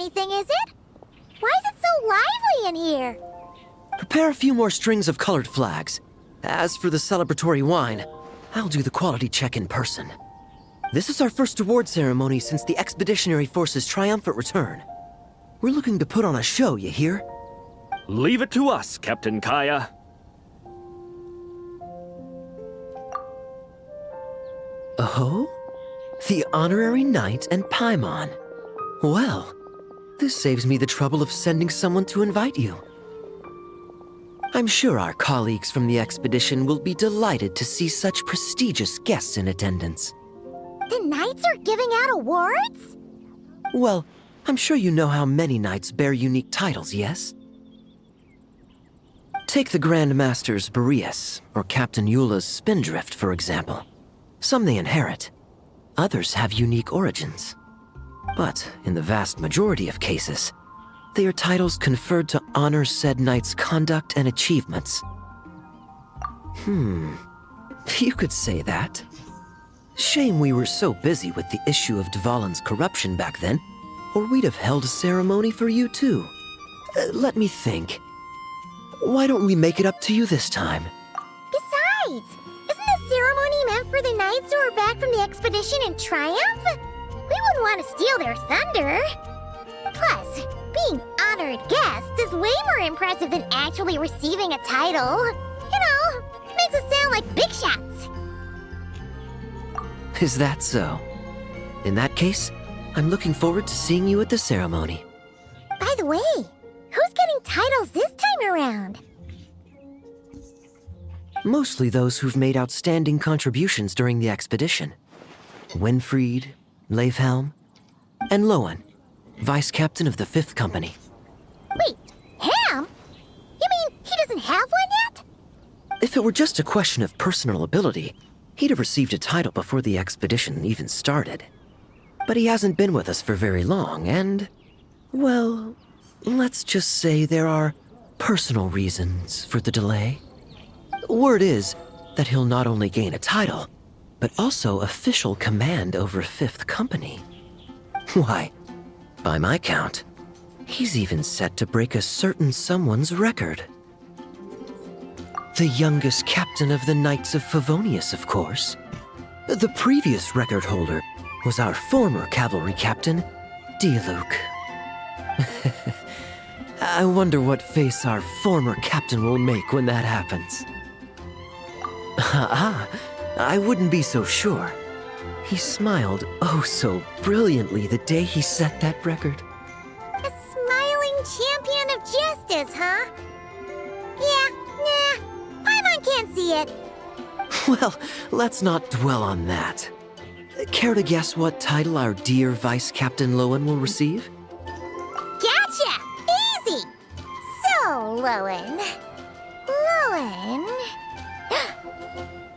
anything, is it? Why is it so lively in here? Prepare a few more strings of colored flags. As for the celebratory wine, I'll do the quality check in person. This is our first award ceremony since the Expeditionary Force's triumphant return. We're looking to put on a show, you hear? Leave it to us, Captain Kaya. Oh? The Honorary Knight and Paimon. Well, this saves me the trouble of sending someone to invite you. I'm sure our colleagues from the expedition will be delighted to see such prestigious guests in attendance. The Knights are giving out awards? Well, I'm sure you know how many knights bear unique titles, yes? Take the Grand Masters Boreas or Captain Eula's Spindrift, for example. Some they inherit. Others have unique origins. But in the vast majority of cases, they are titles conferred to honor said knight's conduct and achievements. You could say that. Shame we were so busy with the issue of Dvalin's corruption back then, or we'd have held a ceremony for you too. Let me think. Why don't we make it up to you this time? Besides, isn't the ceremony meant for the Knights who are back from the expedition in triumph? We wouldn't want to steal their thunder. Plus, being honored guests is way more impressive than actually receiving a title. You know, makes us sound like big shots. Is that so? In that case, I'm looking forward to seeing you at the ceremony. By the way, who's getting titles this time around? Mostly those who've made outstanding contributions during the expedition. Winfried, Leifhelm, and Lohen, Vice Captain of the 5th Company. Wait, him? You mean he doesn't have one yet? If it were just a question of personal ability, he'd have received a title before the expedition even started. But he hasn't been with us for very long, and, well, let's just say there are personal reasons for the delay. Word is that he'll not only gain a title, but also official command over 5th Company. Why, by my count, he's even set to break a certain someone's record. The youngest captain of the Knights of Favonius, of course. The previous record holder was our former cavalry captain, Diluc. I wonder what face our former captain will make when that happens. I wouldn't be so sure. He smiled oh so brilliantly the day he set that record. A smiling champion of justice, huh? Yeah, nah, Paimon can't see it. Well, let's not dwell on that. Care to guess what title our dear Vice Captain Lohen will receive? Gotcha! Easy! So, Lohen...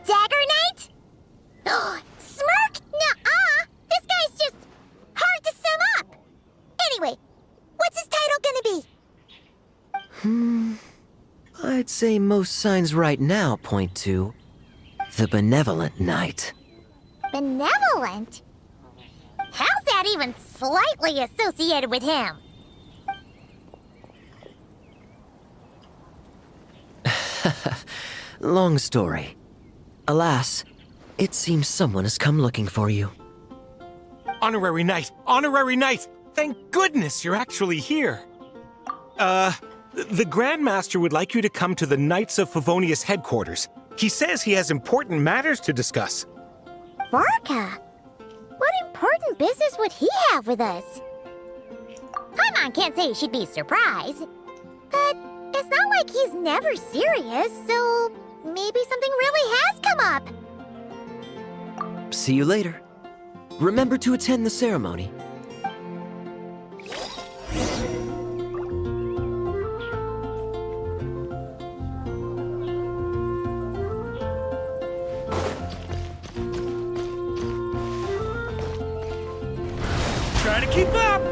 Dagger Knight? Smirk? Nuh-uh! This guy's just hard to sum up! Anyway, what's his title gonna be? I'd say most signs right now point to the Benevolent Knight. Benevolent? How's that even slightly associated with him? Long story. Alas, it seems someone has come looking for you. Honorary Knight! Honorary Knight! Thank goodness you're actually here! The Grand Master would like you to come to the Knights of Favonius headquarters. He says he has important matters to discuss. Varka? What important business would he have with us? Paimon can't say she'd be surprised. But it's not like he's never serious, so maybe something really has come up. See you later. Remember to attend the ceremony. Try to keep up!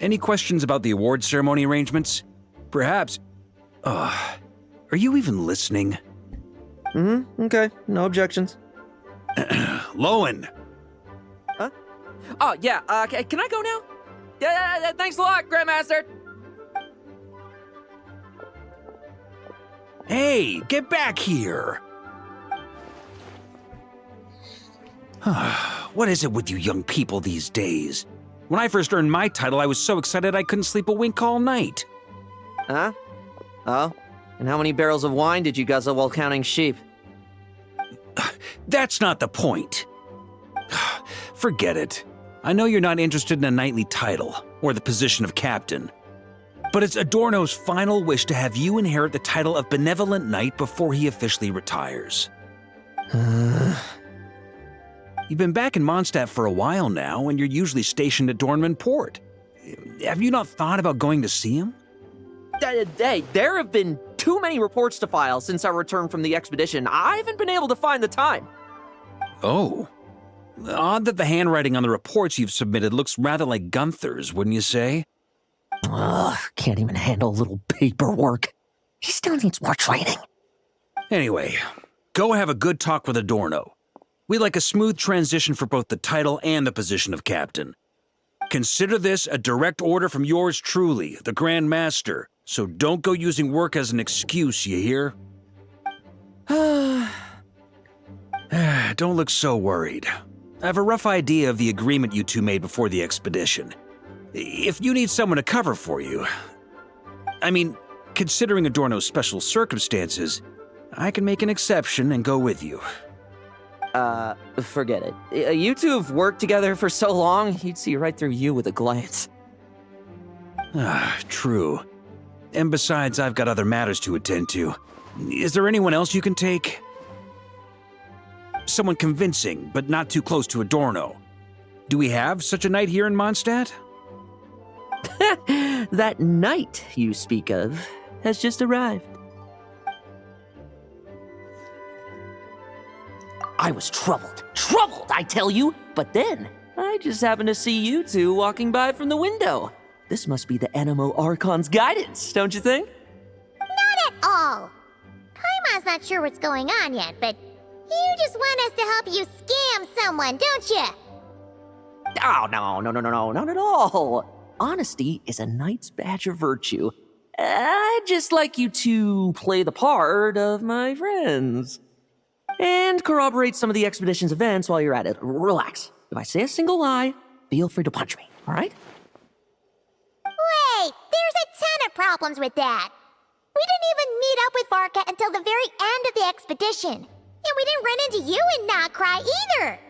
Any questions about the award ceremony arrangements? Perhaps... are you even listening? Okay, no objections. Lohen! Oh, yeah, can I go now? Yeah, thanks a lot, Grandmaster! Hey, get back here! What is it with you young people these days? When I first earned my title, I was so excited I couldn't sleep a wink all night. Huh? Oh? And how many barrels of wine did you guzzle while counting sheep? That's not the point. Forget it. I know you're not interested in a knightly title, or the position of captain. But it's Adorno's final wish to have you inherit the title of Benevolent Knight before he officially retires. You've been back in Mondstadt for a while now, and you're usually stationed at Dornman Port. Have you not thought about going to see him? Hey, there have been too many reports to file since our return from the expedition. I haven't been able to find the time. Oh. Odd that the handwriting on the reports you've submitted looks rather like Gunther's, wouldn't you say? Ugh, can't even handle a little paperwork. He still needs more training. Anyway, go have a good talk with Adorno. We'd like a smooth transition for both the title and the position of captain. Consider this a direct order from yours truly, the Grand Master, so don't go using work as an excuse, you hear? Don't look so worried. I have a rough idea of the agreement you two made before the expedition. If you need someone to cover for you... I mean, considering Adorno's special circumstances, I can make an exception and go with you. Forget it. You two have worked together for so long, he'd see right through you with a glance. True. And besides, I've got other matters to attend to. Is there anyone else you can take? Someone convincing, but not too close to Adorno. Do we have such a knight here in Mondstadt? That knight you speak of has just arrived. I was troubled, I tell you, but then I just happened to see you two walking by from the window. This must be the Animo Archon's guidance, don't you think? Not at all. Paimon's not sure what's going on yet, but you just want us to help you scam someone, don't you? Oh, no, not at all. Honesty is a knight's badge of virtue. I'd just like you to play the part of my friends. And corroborate some of the expedition's events while you're at it. Relax. If I say a single lie, feel free to punch me, all right? Wait, there's a ton of problems with that. We didn't even meet up with Varka until the very end of the expedition. And we didn't run into you in Nocry either.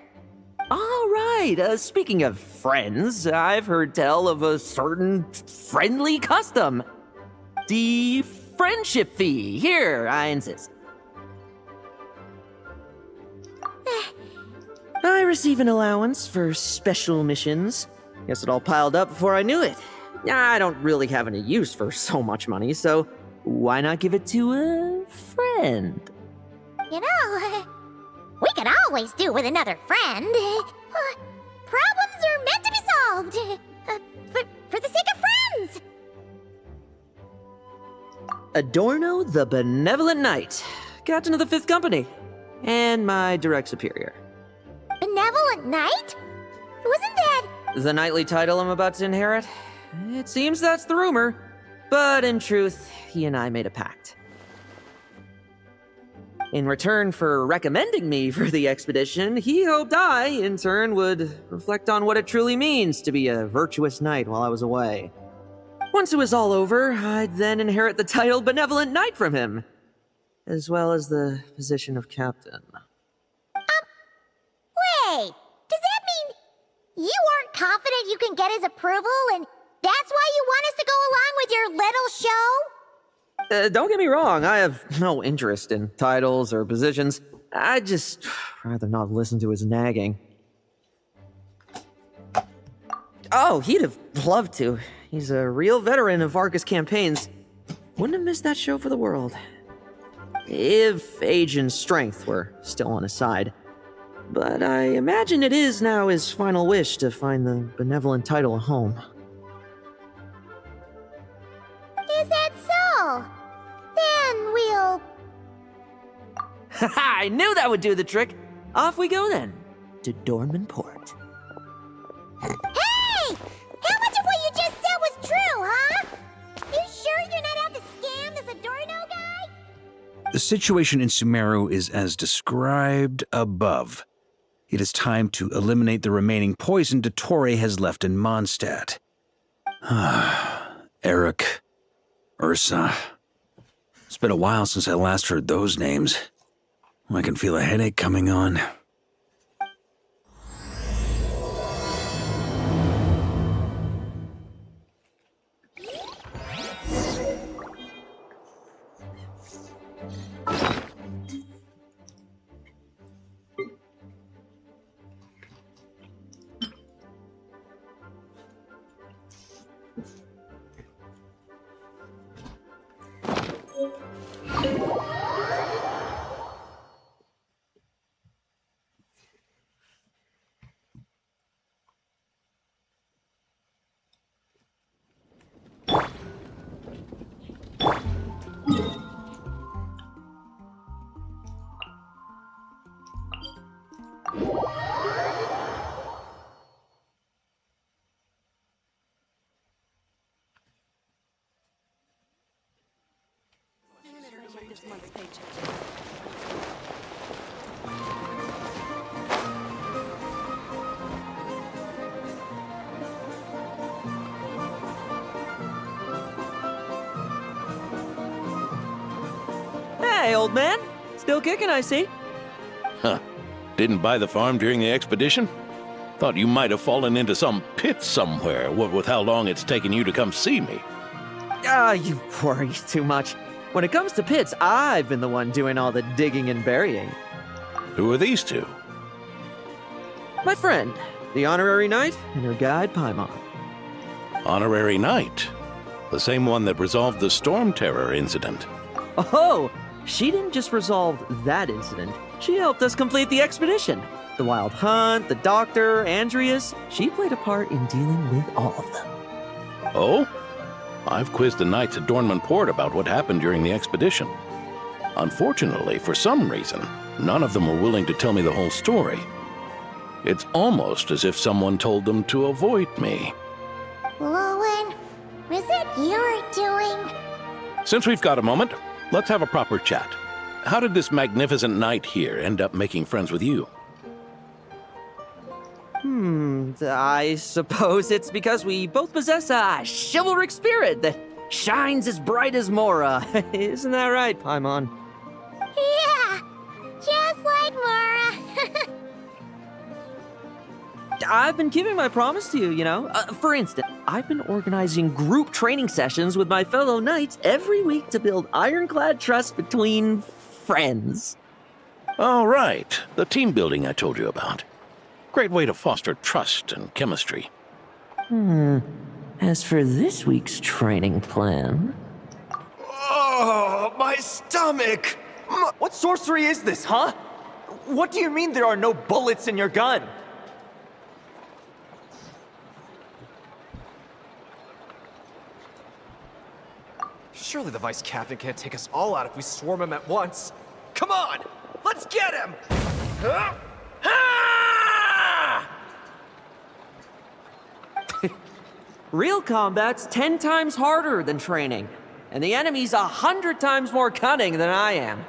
All right, speaking of friends, I've heard tell of a certain friendly custom. The friendship fee. Here, I insist. I receive an allowance for special missions. Guess it all piled up before I knew it. I don't really have any use for so much money, so why not give it to a friend? You know, we could always do with another friend. Problems are meant to be solved. For the sake of friends. Adorno the Benevolent Knight, Captain of the 5th Company, and my direct superior. Benevolent Knight? Wasn't that... The knightly title I'm about to inherit? It seems that's the rumor, but in truth, he and I made a pact. In return for recommending me for the expedition, he hoped I, in turn, would reflect on what it truly means to be a virtuous knight while I was away. Once it was all over, I'd then inherit the title Benevolent Knight from him, as well as the position of captain. Wait, does that mean you aren't confident you can get his approval, and that's why you want us to go along with your little show? Don't get me wrong, I have no interest in titles or positions. I'd just rather not listen to his nagging. Oh, he'd have loved to. He's a real veteran of Varka's campaigns. Wouldn't have missed that show for the world. If age and strength were still on his side. But I imagine it is now his final wish to find the benevolent title a home. I knew that would do the trick. Off we go then, to Dorman Port. Hey! How much of what you just said was true, huh? You sure you're not out to scam this Adorno guy? The situation in Sumeru is as described above. It is time to eliminate the remaining poison Dottore has left in Mondstadt. Eric, Ursa. It's been a while since I last heard those names. I can feel a headache coming on. This month's paycheck. Hey, old man. Still kicking, I see. Huh. Didn't buy the farm during the expedition? Thought you might have fallen into some pit somewhere, what with how long it's taken you to come see me. You worry too much. When it comes to pits, I've been the one doing all the digging and burying. Who are these two? My friend, the honorary knight, and her guide, Paimon. Honorary Knight. The same one that resolved the Storm Terror incident. Oh, she didn't just resolve that incident. She helped us complete the expedition. The Wild Hunt, the Doctor, Andreas. She played a part in dealing with all of them. Oh? I've quizzed the knights at Dorman Port about what happened during the expedition. Unfortunately, for some reason, none of them were willing to tell me the whole story. It's almost as if someone told them to avoid me. Lohen, is it your doing? Since we've got a moment, let's have a proper chat. How did this magnificent knight here end up making friends with you? I suppose it's because we both possess a chivalric spirit that shines as bright as Mora. Isn't that right, Paimon? Yeah, just like Mara. I've been keeping my promise to you, you know. For instance, I've been organizing group training sessions with my fellow knights every week to build ironclad trust between friends. Oh, right. The team building I told you about. Great way to foster trust and chemistry. As for this week's training plan... Oh, my stomach! What sorcery is this, huh? What do you mean there are no bullets in your gun? Surely the vice captain can't take us all out if we swarm him at once. Come on! Let's get him! Huh? Real combat's 10 times harder than training, and the enemy's 100 times more cunning than I am.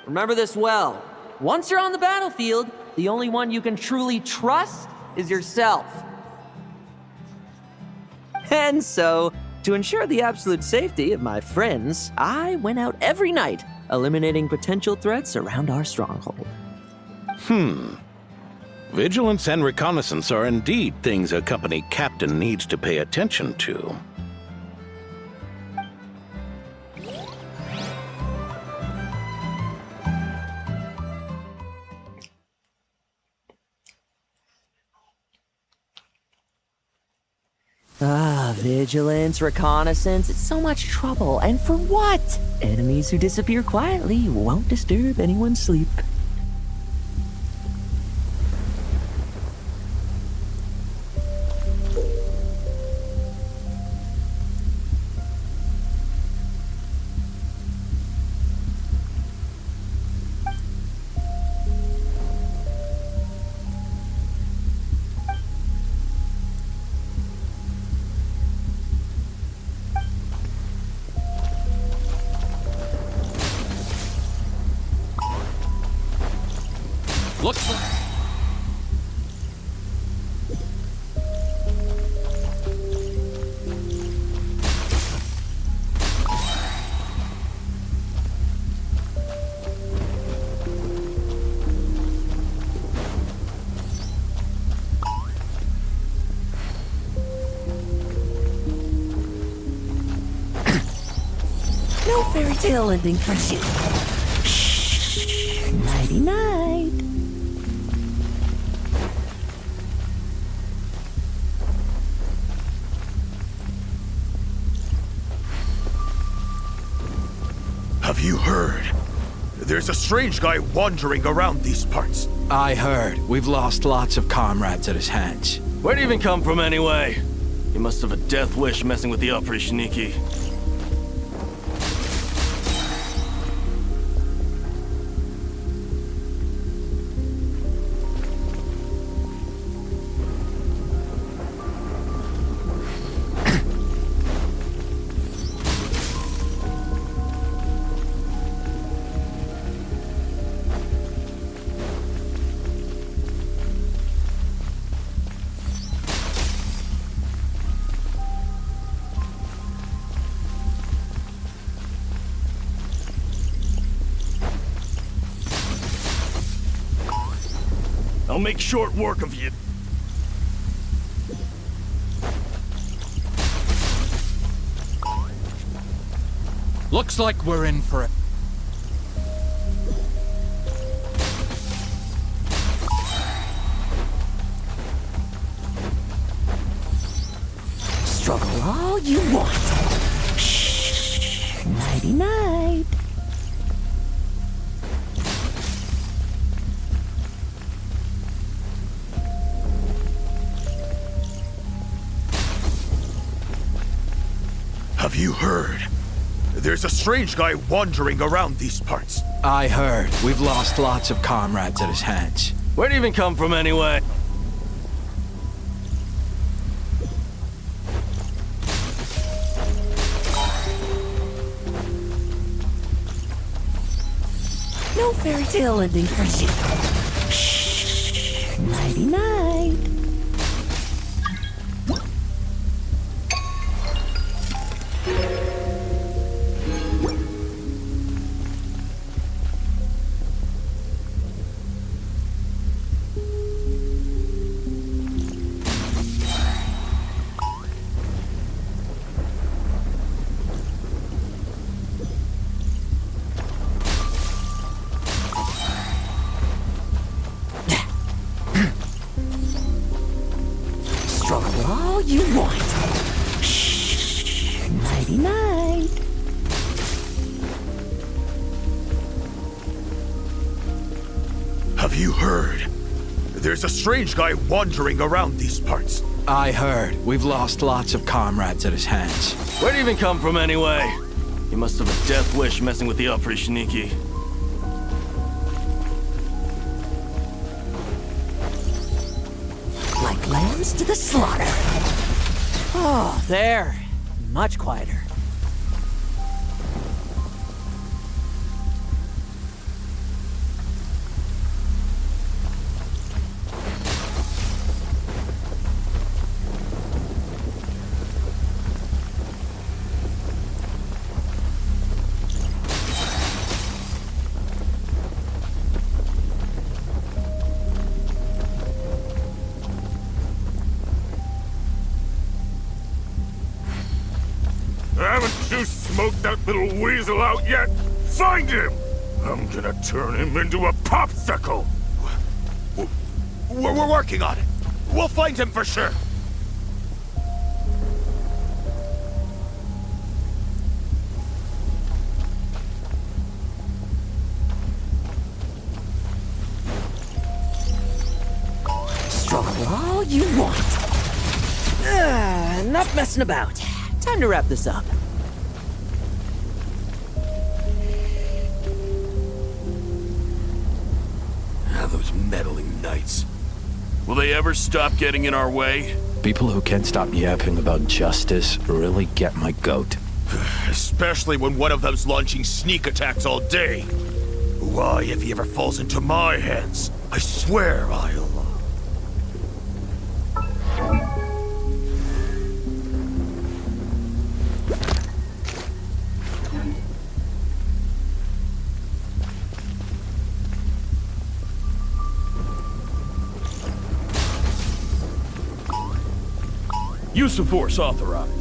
Remember this well. Once you're on the battlefield, the only one you can truly trust is yourself. And so, to ensure the absolute safety of my friends, I went out every night, eliminating potential threats around our stronghold. Vigilance and reconnaissance are indeed things a company captain needs to pay attention to. Vigilance, reconnaissance, it's so much trouble. And for what? Enemies who disappear quietly won't disturb anyone's sleep. Looks like... No fairy tale ending for you. Nighty night. Have you heard? There's a strange guy wandering around these parts. I heard. We've lost lots of comrades at his hands. Where'd he even come from anyway? He must have a death wish messing with the Oprishniki. I'll make short work of you. Looks like we're in for it. Struggle all you want. Nighty night. Have you heard? There's a strange guy wandering around these parts. I heard. We've lost lots of comrades at his hands. Where'd he even come from anyway? No fairy tale ending for you. Nighty night. Struggle all you want. Nighty night. Have you heard? There's a strange guy wandering around these parts. I heard. We've lost lots of comrades at his hands. Where'd he even come from anyway? He must have a death wish messing with the Oprishniki. Like lambs to the slaughter. Oh, there. Much quieter. Haven't you smoked that little weasel out yet? Find him! I'm gonna turn him into a popsicle! We're working on it. We'll find him for sure. Struggle all you want. Enough messing about. Time to wrap this up. Those meddling knights. Will they ever stop getting in our way? People who can't stop yapping about justice really get my goat. Especially when one of them's launching sneak attacks all day. Why, if he ever falls into my hands, I swear I'll... Use of force authorized.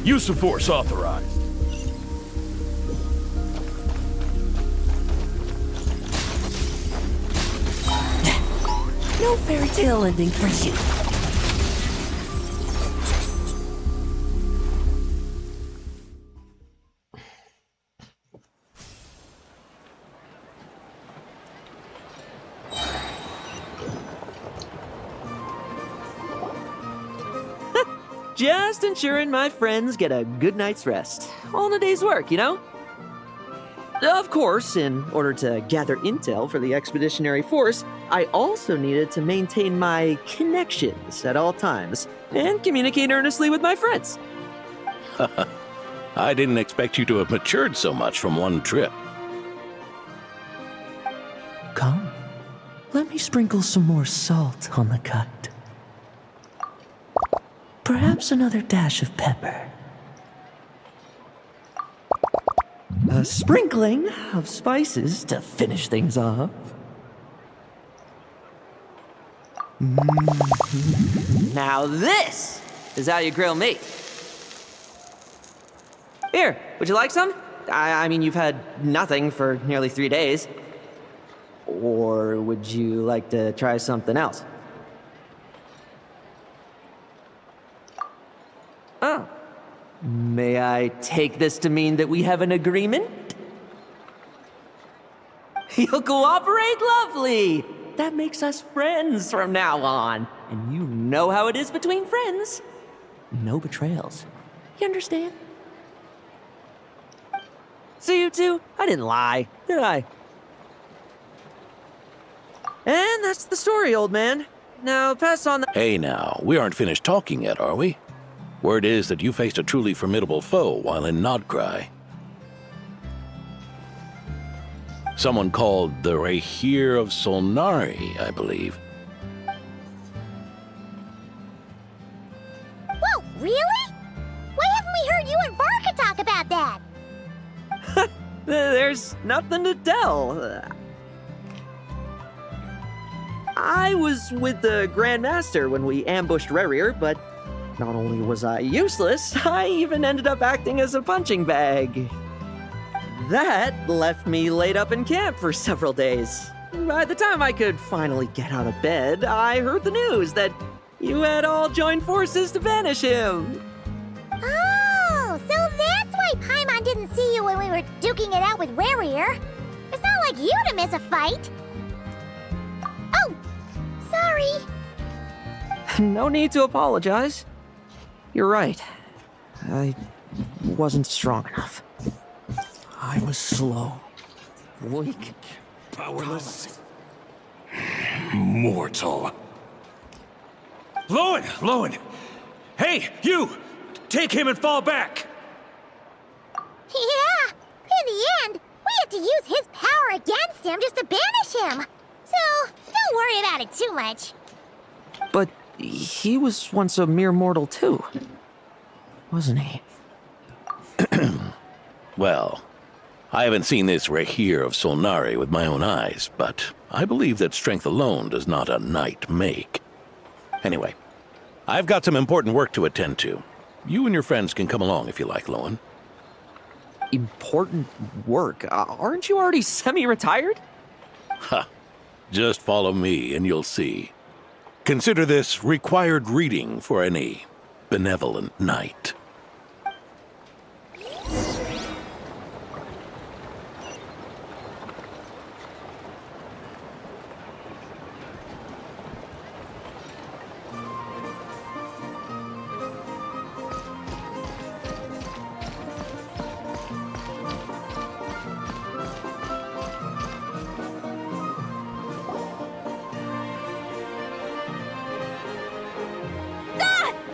Use of force authorized. No fairy tale ending for you. Just ensuring my friends get a good night's rest. All in a day's work, you know? Of course, in order to gather intel for the expeditionary force, I also needed to maintain my connections at all times and communicate earnestly with my friends. I didn't expect you to have matured so much from one trip. Come, let me sprinkle some more salt on the cut. Perhaps another dash of pepper. A sprinkling of spices to finish things off. Now this is how you grill meat. Here, would you like some? I mean, you've had nothing for nearly 3 days. Or would you like to try something else? Oh. May I take this to mean that we have an agreement? You'll cooperate? Lovely! That makes us friends from now on. And you know how it is between friends. No betrayals. You understand? So you two, I didn't lie, did I? And that's the story, old man. Now pass on the... Hey now, we aren't finished talking yet, are we? Word is that you faced a truly formidable foe while in Nodcry. Someone called the Rahir of Solnari, I believe. Whoa, really? Why haven't we heard you and Varka talk about that? There's nothing to tell. I was with the Grand Master when we ambushed Rerir, but not only was I useless, I even ended up acting as a punching bag. That left me laid up in camp for several days. By the time I could finally get out of bed, I heard the news that you had all joined forces to banish him. Oh, so that's why Paimon didn't see you when we were duking it out with Rerir. It's not like you to miss a fight. Oh, sorry. No need to apologize. You're right. I wasn't strong enough. I was slow, weak, Powerless. Mortal. Lohen! Hey, you! Take him and fall back! Yeah, in the end, we had to use his power against him just to banish him. So, don't worry about it too much. But he was once a mere mortal too, wasn't he? Well, I haven't seen this Rahir of Solnari with my own eyes, but I believe that strength alone does not a knight make. Anyway, I've got some important work to attend to. You and your friends can come along if you like, Lohen. Important work? Aren't you already semi-retired? Ha! Just follow me and you'll see. Consider this required reading for any benevolent knight.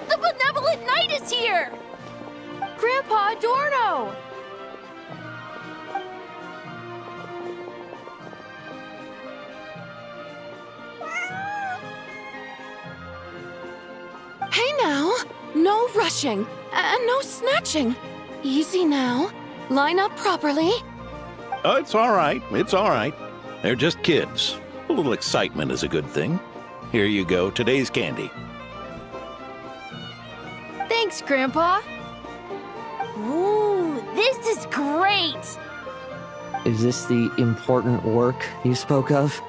The benevolent knight is here! Grandpa Adorno! No rushing, and no snatching. Easy now. Line up properly. Oh, it's all right. It's all right. They're just kids. A little excitement is a good thing. Here you go, today's candy. Thanks, Grandpa. Ooh, this is great! Is this the important work you spoke of?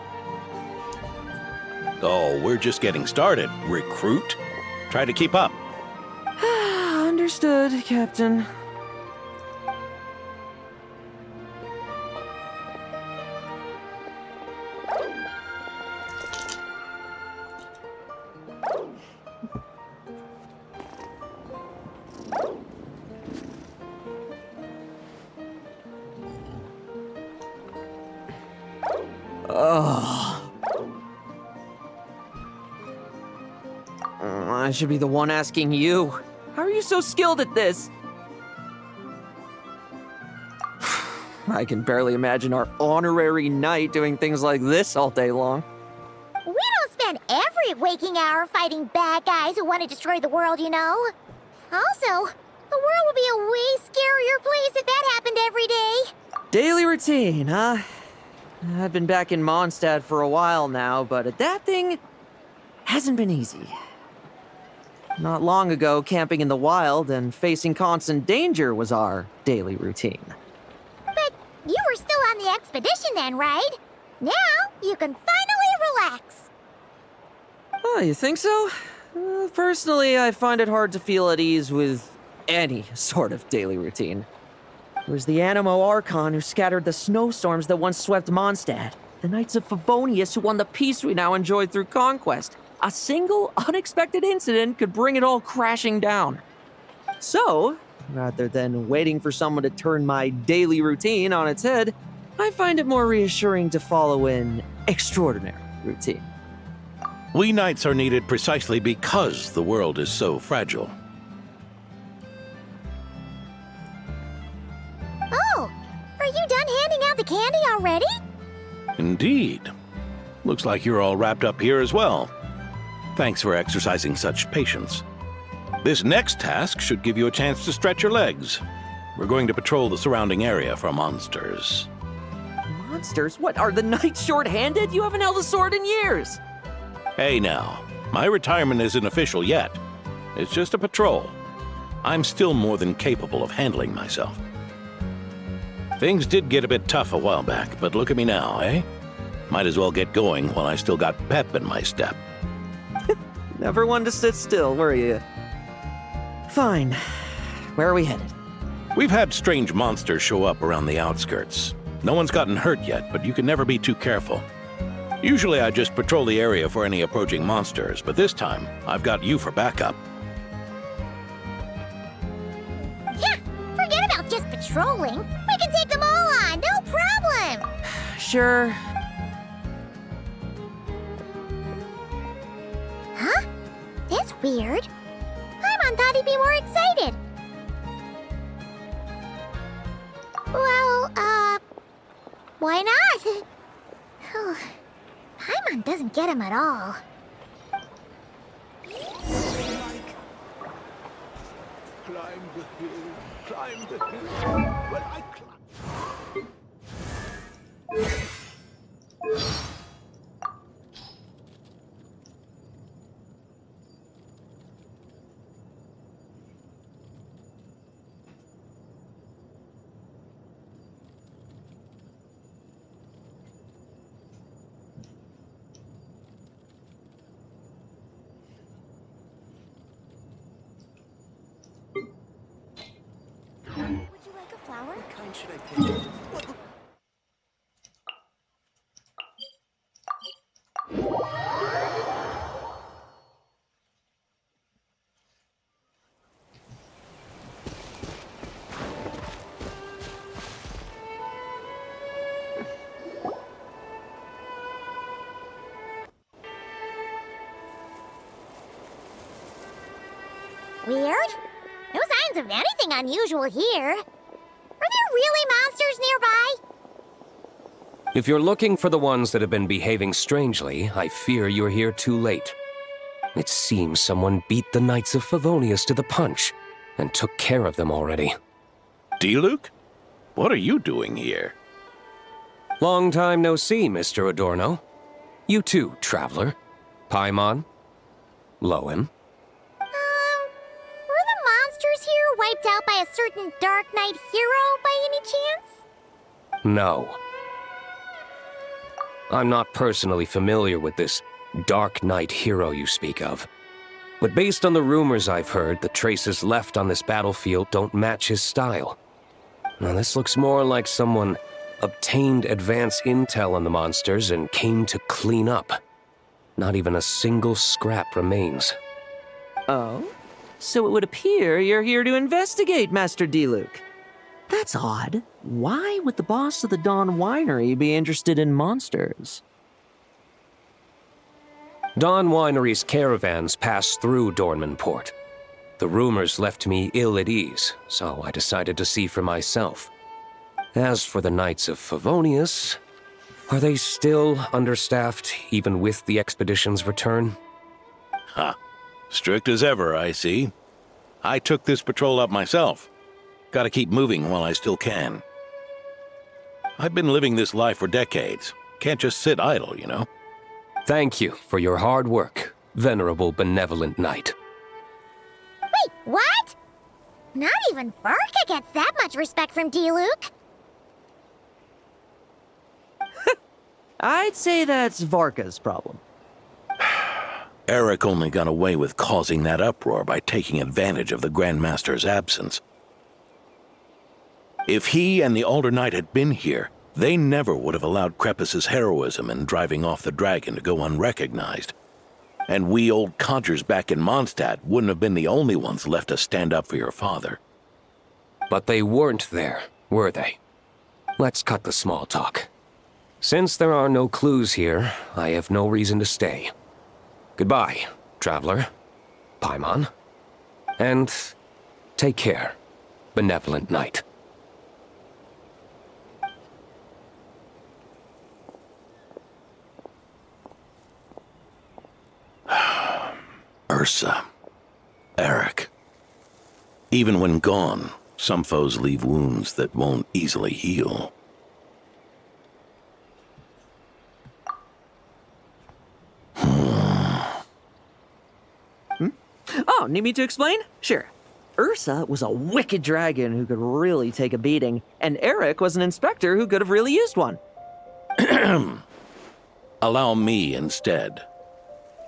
Oh, we're just getting started, recruit. Try to keep up. Understood, Captain. I should be the one asking you. How are you so skilled at this? I can barely imagine our honorary knight doing things like this all day long. We don't spend every waking hour fighting bad guys who want to destroy the world, you know. Also, the world would be a way scarier place if that happened every day. Daily routine, huh? I've been back in Mondstadt for a while now, but adapting hasn't been easy. Not long ago, camping in the wild and facing constant danger was our daily routine. But you were still on the expedition then, right? Now you can finally relax. Oh, you think so? Personally, I find it hard to feel at ease with any sort of daily routine. It was the Animo Archon who scattered the snowstorms that once swept Mondstadt. The Knights of Favonius who won the peace we now enjoy through conquest. A single, unexpected incident could bring it all crashing down. So, rather than waiting for someone to turn my daily routine on its head, I find it more reassuring to follow an extraordinary routine. We knights are needed precisely because the world is so fragile. Oh, are you done handing out the candy already? Indeed. Looks like you're all wrapped up here as well. Thanks for exercising such patience. This next task should give you a chance to stretch your legs. We're going to patrol the surrounding area for monsters. Monsters? What, are the knights short-handed? You haven't held a sword in years! Hey now, my retirement isn't official yet. It's just a patrol. I'm still more than capable of handling myself. Things did get a bit tough a while back, but look at me now, eh? Might as well get going while I still got pep in my step. Never one to sit still, were you? Fine. Where are we headed? We've had strange monsters show up around the outskirts. No one's gotten hurt yet, but you can never be too careful. Usually I just patrol the area for any approaching monsters, but this time I've got you for backup. Yeah, forget about just patrolling. We can take them all on, no problem. Sure. Huh? That's weird. Paimon thought he'd be more excited. Well, why not? Paimon doesn't get him at all. Climb the hill, climb the hill. Well, I Would you like a flower? What kind should I pick? Weird? No signs of anything unusual here. Are there really monsters nearby? If you're looking for the ones that have been behaving strangely, I fear you're here too late. It seems someone beat the Knights of Favonius to the punch and took care of them already. D-Luke? What are you doing here? Long time no see, Mr. Adorno. You too, traveler. Paimon? Lohen? Were the monsters here wiped out by a certain Dark Knight hero by any chance? No. I'm not personally familiar with this Dark Knight hero you speak of. But based on the rumors I've heard, the traces left on this battlefield don't match his style. Now this looks more like someone obtained advance intel on the monsters and came to clean up. Not even a single scrap remains. Oh? So it would appear you're here to investigate, Master D-Luke. That's odd. Why would the boss of the Dawn Winery be interested in monsters? Dawn Winery's caravans pass through Dornman Port. The rumors left me ill at ease, so I decided to see for myself. As for the Knights of Favonius, are they still understaffed even with the expedition's return? Ha. Strict as ever, I see. I took this patrol up myself. Gotta keep moving while I still can. I've been living this life for decades. Can't just sit idle, you know? Thank you for your hard work, venerable benevolent knight. Wait, what? Not even Varka gets that much respect from D-Luke. I'd say that's Varka's problem. Eric only got away with causing that uproar by taking advantage of the Grandmaster's absence. If he and the Alder Knight had been here, they never would have allowed Krepus's heroism in driving off the dragon to go unrecognized. And we old codgers back in Mondstadt wouldn't have been the only ones left to stand up for your father. But they weren't there, were they? Let's cut the small talk. Since there are no clues here, I have no reason to stay. Goodbye, traveler. Paimon. And take care, benevolent knight. Ursa. Eric. Even when gone, some foes leave wounds that won't easily heal. Oh, need me to explain? Sure. Ursa was a wicked dragon who could really take a beating, and Eric was an inspector who could have really used one. Allow me instead.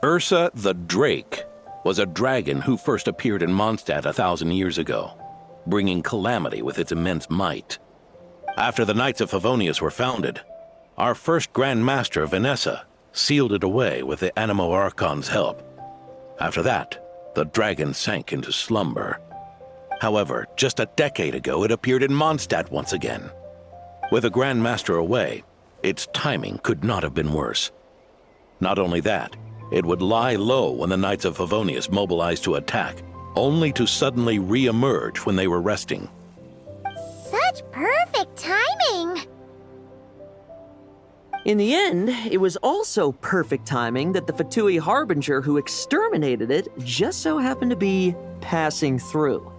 Ursa the Drake was a dragon who first appeared in Mondstadt 1,000 years ago, bringing calamity with its immense might. After the Knights of Favonius were founded, our first Grand Master, Vanessa, sealed it away with the Animo Archon's help. After that, the dragon sank into slumber. However, just a decade ago, it appeared in Mondstadt once again. With the Grand Master away, its timing could not have been worse. Not only that, it would lie low when the Knights of Favonius mobilized to attack, only to suddenly re-emerge when they were resting. Such perfect timing! In the end, it was also perfect timing that the Fatui Harbinger who exterminated it just so happened to be passing through.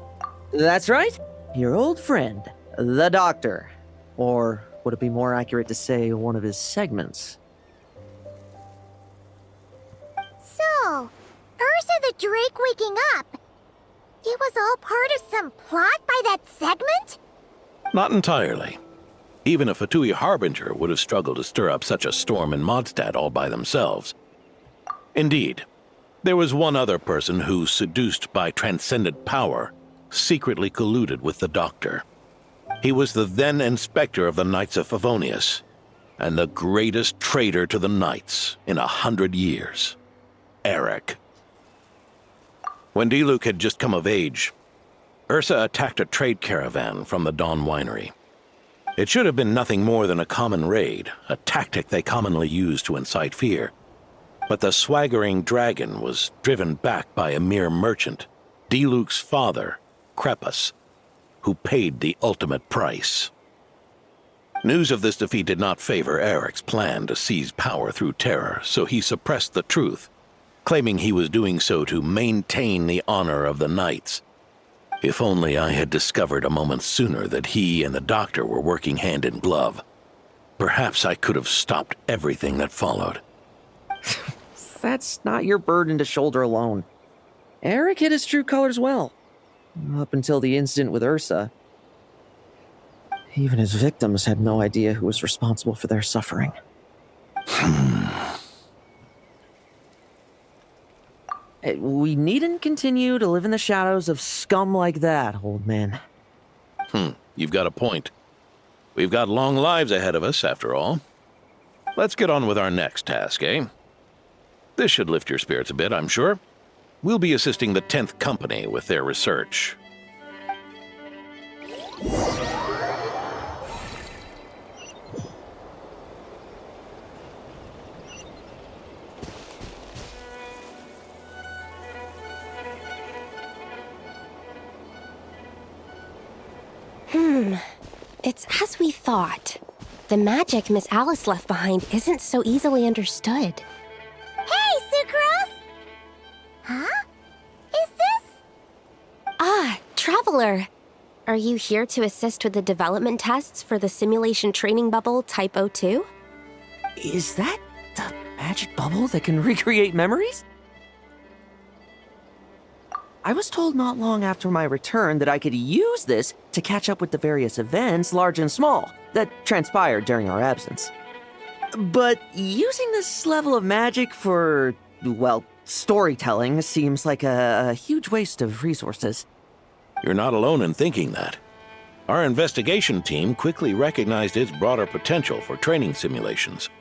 That's right, your old friend, the Doctor. Or would it be more accurate to say one of his segments? So, Ursa the Drake waking up. It was all part of some plot by that segment? Not entirely. Even a Fatui Harbinger would have struggled to stir up such a storm in Mondstadt all by themselves. Indeed, there was one other person who, seduced by transcendent power, secretly colluded with the Doctor. He was the then Inspector of the Knights of Favonius, and the greatest traitor to the Knights in 100 years. Eric. When D-Luke had just come of age, Ursa attacked a trade caravan from the Dawn Winery. It should have been nothing more than a common raid, a tactic they commonly use to incite fear. But the swaggering dragon was driven back by a mere merchant, D-Luke's father, Krepus, who paid the ultimate price. News of this defeat did not favor Eric's plan to seize power through terror, so he suppressed the truth claiming he was doing so to maintain the honor of the Knights. If only I had discovered a moment sooner that he and the doctor were working hand in glove. Perhaps I could have stopped everything that followed. That's not your burden to shoulder alone. Eric hid his true colors well. Up until the incident with Ursa. Even his victims had no idea who was responsible for their suffering. We needn't continue to live in the shadows of scum like that, old man. You've got a point. We've got long lives ahead of us, after all. Let's get on with our next task, eh? This should lift your spirits a bit, I'm sure. We'll be assisting the 10th Company with their research. It's as we thought. The magic Miss Alice left behind isn't so easily understood. Hey, Sucrose! Huh? Is this? Ah, Traveler. Are you here to assist with the development tests for the simulation training bubble Type 02? Is that the magic bubble that can recreate memories? I was told not long after my return that I could use this to catch up with the various events, large and small, that transpired during our absence. But using this level of magic for, well, storytelling seems like a huge waste of resources. You're not alone in thinking that. Our investigation team quickly recognized its broader potential for training simulations.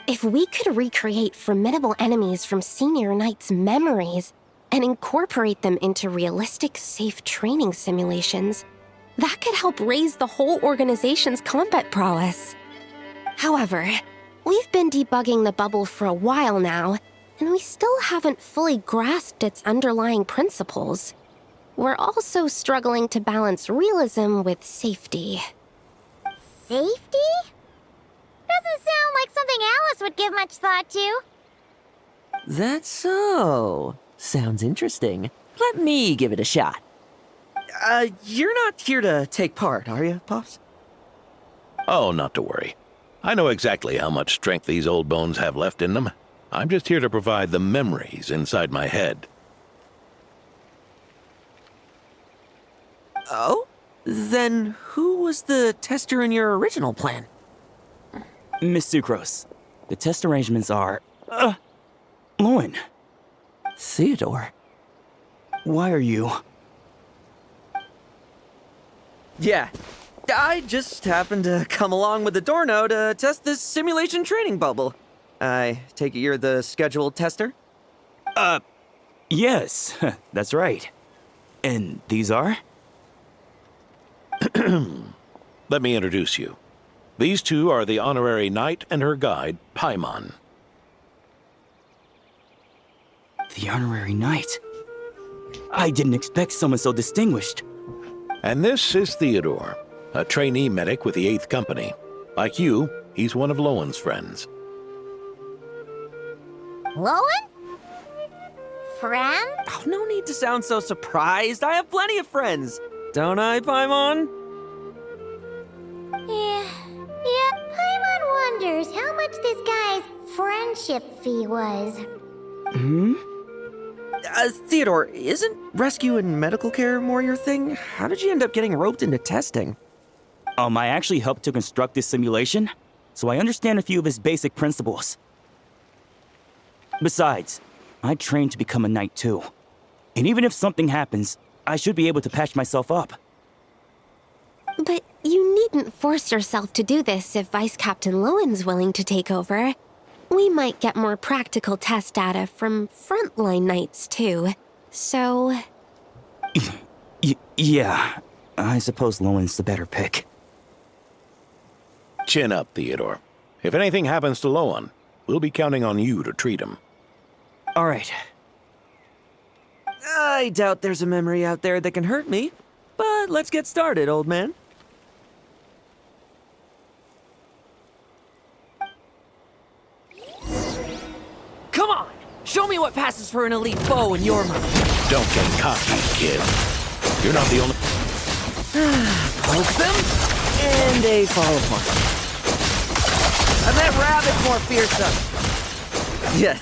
If we could recreate formidable enemies from Senior Knight's memories and incorporate them into realistic, safe training simulations, that could help raise the whole organization's combat prowess. However, we've been debugging the bubble for a while now, and we still haven't fully grasped its underlying principles. We're also struggling to balance realism with safety. Safety? Doesn't sound like something Alice would give much thought to. That's so. Sounds interesting. Let me give it a shot. You're not here to take part, are you, Pops? Oh, not to worry. I know exactly how much strength these old bones have left in them. I'm just here to provide the memories inside my head. Oh? Then who was the tester in your original plan? Miss Sucrose, the test arrangements are... Lohen. Theodore. Why are you... Yeah, I just happened to come along with the Dorno to test this simulation training bubble. I take it you're the scheduled tester? Yes, that's right. And these are? Let me introduce you. These two are the honorary knight and her guide, Paimon. The honorary knight? I didn't expect someone so distinguished. And this is Theodore, a trainee medic with the 8th Company. Like you, he's one of Lohen's friends. Lohen? Friend? Oh, no need to sound so surprised. I have plenty of friends. Don't I, Paimon? Yeah, Paimon wonders how much this guy's friendship fee was. Theodore, isn't rescue and medical care more your thing? How did you end up getting roped into testing? I actually helped to construct this simulation, so I understand a few of its basic principles. Besides, I trained to become a knight too. And even if something happens, I should be able to patch myself up. But you needn't force yourself to do this if Vice Captain Lowen's willing to take over. We might get more practical test data from frontline knights too, so... Yeah, I suppose Lowen's the better pick. Chin up, Theodore. If anything happens to Lohen, we'll be counting on you to treat him. All right. I doubt there's a memory out there that can hurt me, but let's get started, old man. Come on! Show me what passes for an elite foe in your mind. Don't get cocky, kid. You're not the only... Poke them, and they fall apart. And that rabbit's more fearsome. Yeah.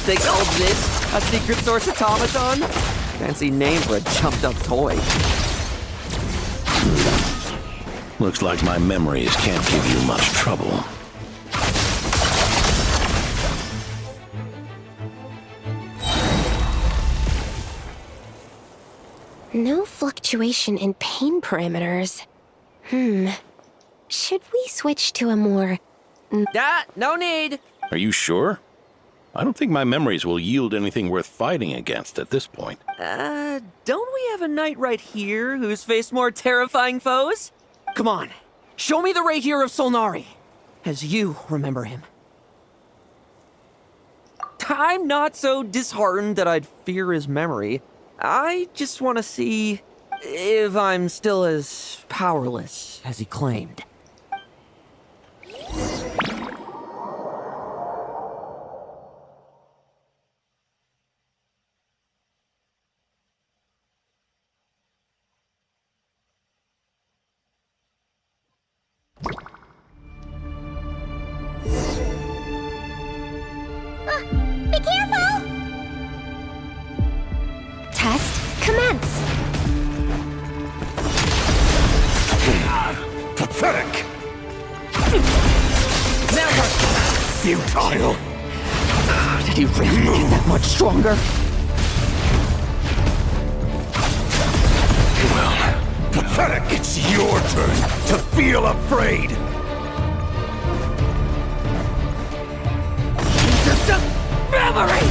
They call this a secret source automaton? Fancy name for a jumped-up toy. Looks like my memories can't give you much trouble. No fluctuation in pain parameters. Should we switch to a more... No need. Are you sure? I don't think my memories will yield anything worth fighting against at this point. Don't we have a knight right here who's faced more terrifying foes? Come on, show me the Rapier of Solnari, as you remember him. I'm not so disheartened that I'd fear his memory. I just want to see if I'm still as powerless as he claimed. Be careful! Test commence. Pathetic! Never! Futile! Did he really get that much stronger? Well, pathetic! It's your turn to feel afraid! Just a memory!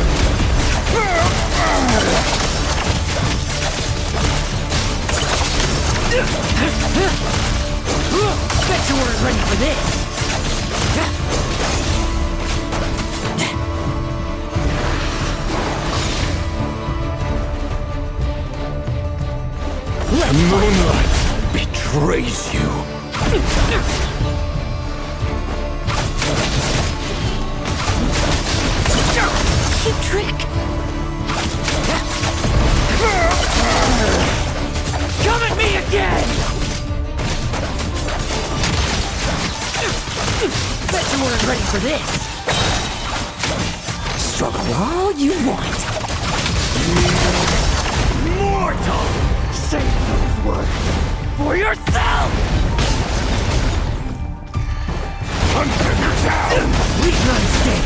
Bet you weren't ready for this! The moonlight betrays you. Cheap trick! Come at me again! Bet you weren't ready for this! Struggle all you want! Mortal! Say those words for yourself! Hunter down! We can understand!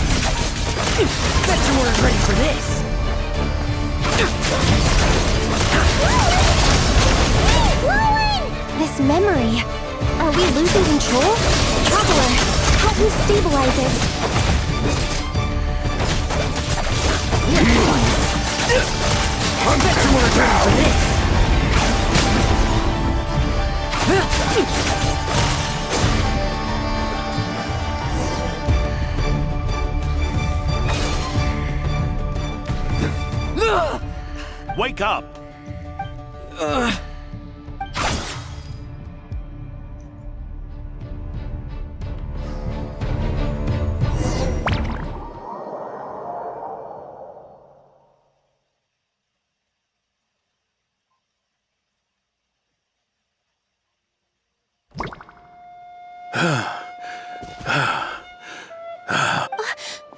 Bet you weren't ready for this! Lohen! This memory. Are we losing control? Traveler, help me stabilize it. Bet you weren't ready for this! Wake up!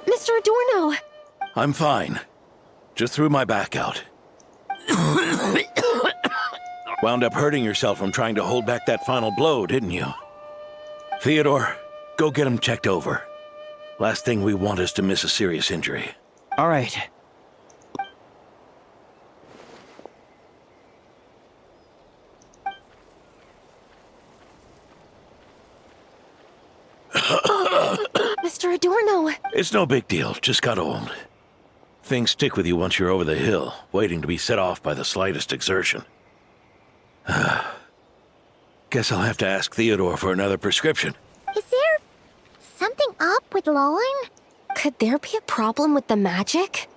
Mr. Adorno! I'm fine. Just threw my back out. Wound up hurting yourself from trying to hold back that final blow, didn't you? Theodore, go get him checked over. Last thing we want is to miss a serious injury. All right. Mr. Adorno! It's no big deal, just got old. Things stick with you once you're over the hill, waiting to be set off by the slightest exertion. Guess I'll have to ask Theodore for another prescription. Is there something up with Lohen? Could there be a problem with the magic?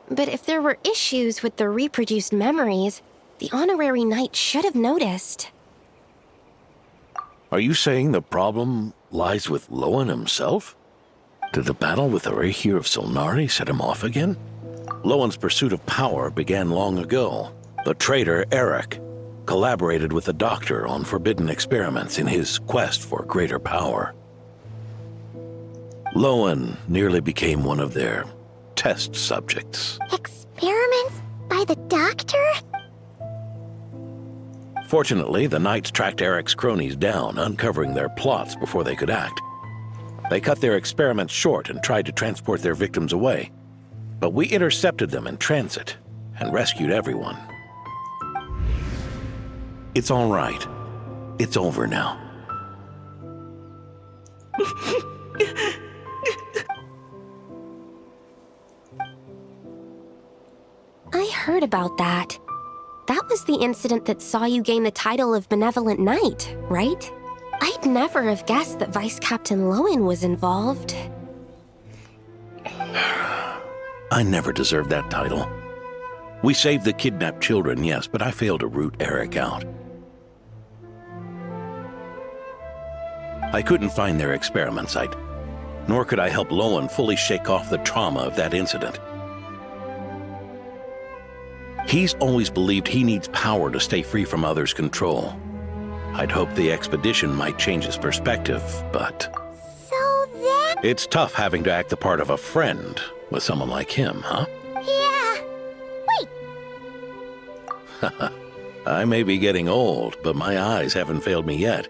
But if there were issues with the reproduced memories, the honorary knight should have noticed. Are you saying the problem lies with Lohen himself? Did the battle with the Reikir of Solnari set him off again? Lohen's pursuit of power began long ago. The traitor, Eric, collaborated with the Doctor on forbidden experiments in his quest for greater power. Lohen nearly became one of their test subjects. Experiments by the Doctor? Fortunately, the Knights tracked Eric's cronies down, uncovering their plots before they could act. They cut their experiments short and tried to transport their victims away. But we intercepted them in transit and rescued everyone. It's all right. It's over now. I heard about that. That was the incident that saw you gain the title of Benevolent Knight, right? I'd never have guessed that Vice Captain Lohen was involved. I never deserved that title. We saved the kidnapped children, yes, but I failed to root Eric out. I couldn't find their experiment site, nor could I help Lohen fully shake off the trauma of that incident. He's always believed he needs power to stay free from others' control. I'd hoped the expedition might change his perspective, but... So then... It's tough having to act the part of a friend with someone like him, huh? Yeah. Wait. I may be getting old, but my eyes haven't failed me yet.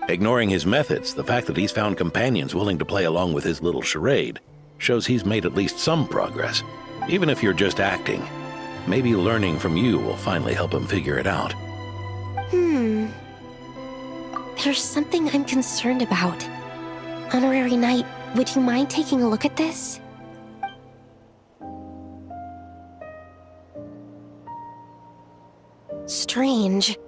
Ignoring his methods, the fact that he's found companions willing to play along with his little charade shows he's made at least some progress. Even if you're just acting, maybe learning from you will finally help him figure it out. There's something I'm concerned about. Honorary Knight, would you mind taking a look at this? Strange.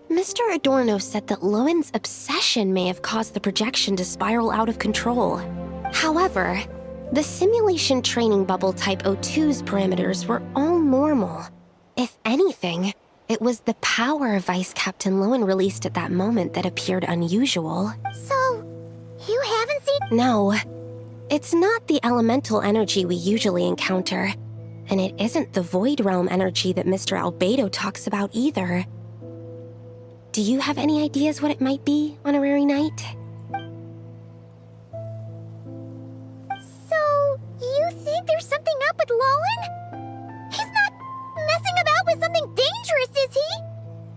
Mr. Adorno said that Lohen's obsession may have caused the projection to spiral out of control. However, the simulation training bubble Type 02's parameters were all normal. If anything, it was the power Vice Captain Lohen released at that moment that appeared unusual. So, you haven't seen— No. It's not the elemental energy we usually encounter, and it isn't the Void Realm energy that Mr. Albedo talks about either. Do you have any ideas what it might be, Honorary Knight? So, you think there's something up with Lohen? He's not messing about with something dangerous, is he?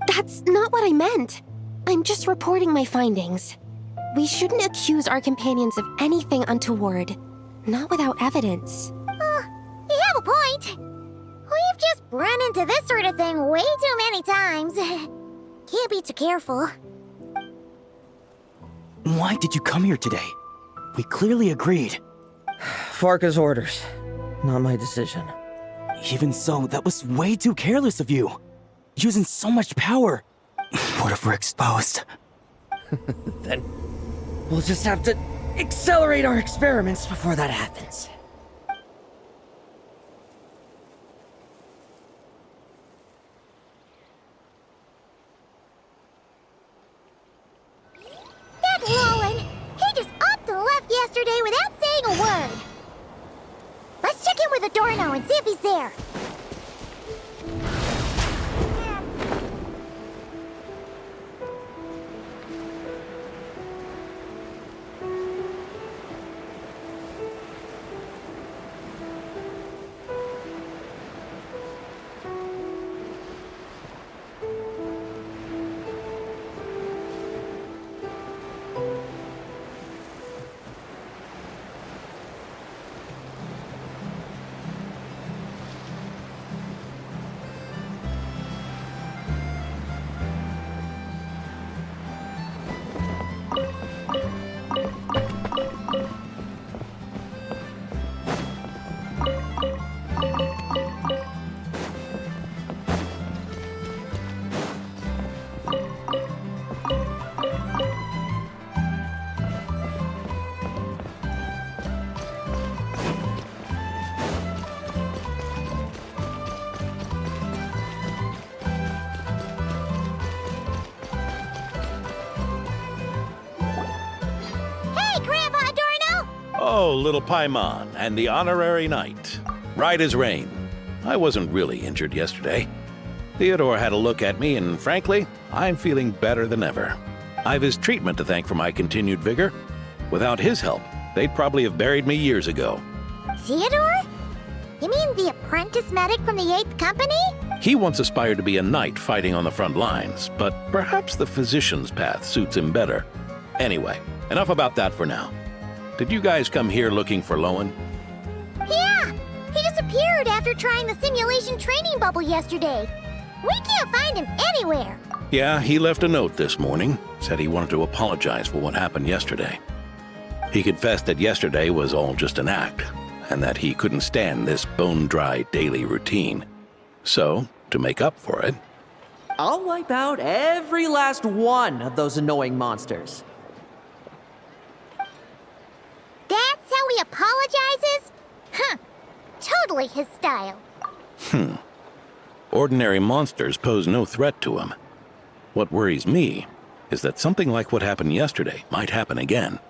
That's not what I meant. I'm just reporting my findings. We shouldn't accuse our companions of anything untoward. Not without evidence. You have a point. We've just run into this sort of thing way too many times. Can't be too careful. Why did you come here today? We clearly agreed. Farka's orders. Not my decision. Even so, that was way too careless of you. Using so much power. What if we're exposed? Then we'll just have to accelerate our experiments before that happens. That Lohen! He just upped and left yesterday without saying a word. Let's check in with Adorno and see if he's there. Oh, little Paimon and the honorary knight. Right as rain. I wasn't really injured yesterday. Theodore had a look at me, and frankly, I'm feeling better than ever. I've his treatment to thank for my continued vigor. Without his help, they'd probably have buried me years ago. Theodore? You mean the apprentice medic from the 8th Company? He once aspired to be a knight fighting on the front lines, but perhaps the physician's path suits him better. Anyway, enough about that for now. Did you guys come here looking for Lohen? Yeah! He disappeared after trying the simulation training bubble yesterday. We can't find him anywhere. Yeah, he left a note this morning. Said he wanted to apologize for what happened yesterday. He confessed that yesterday was all just an act, and that he couldn't stand this bone-dry daily routine. So, to make up for it... I'll wipe out every last one of those annoying monsters. That's how he apologizes? Huh. Totally his style. Ordinary monsters pose no threat to him. What worries me is that something like what happened yesterday might happen again.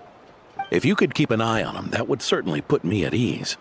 If you could keep an eye on him, that would certainly put me at ease.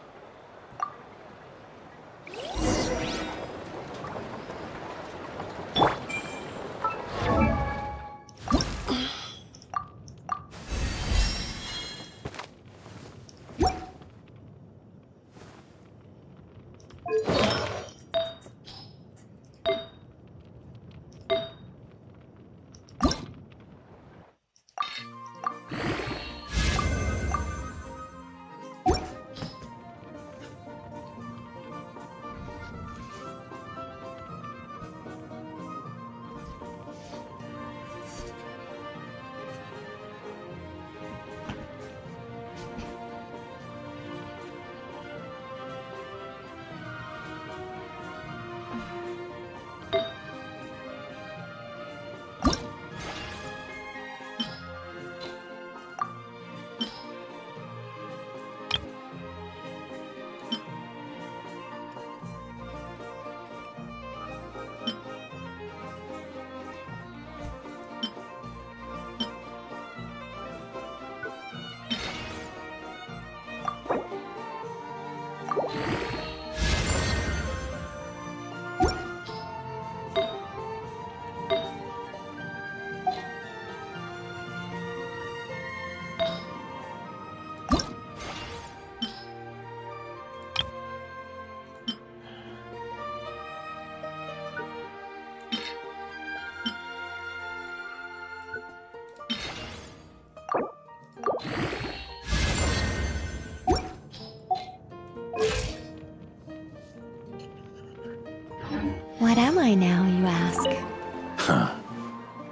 What am I now, you ask?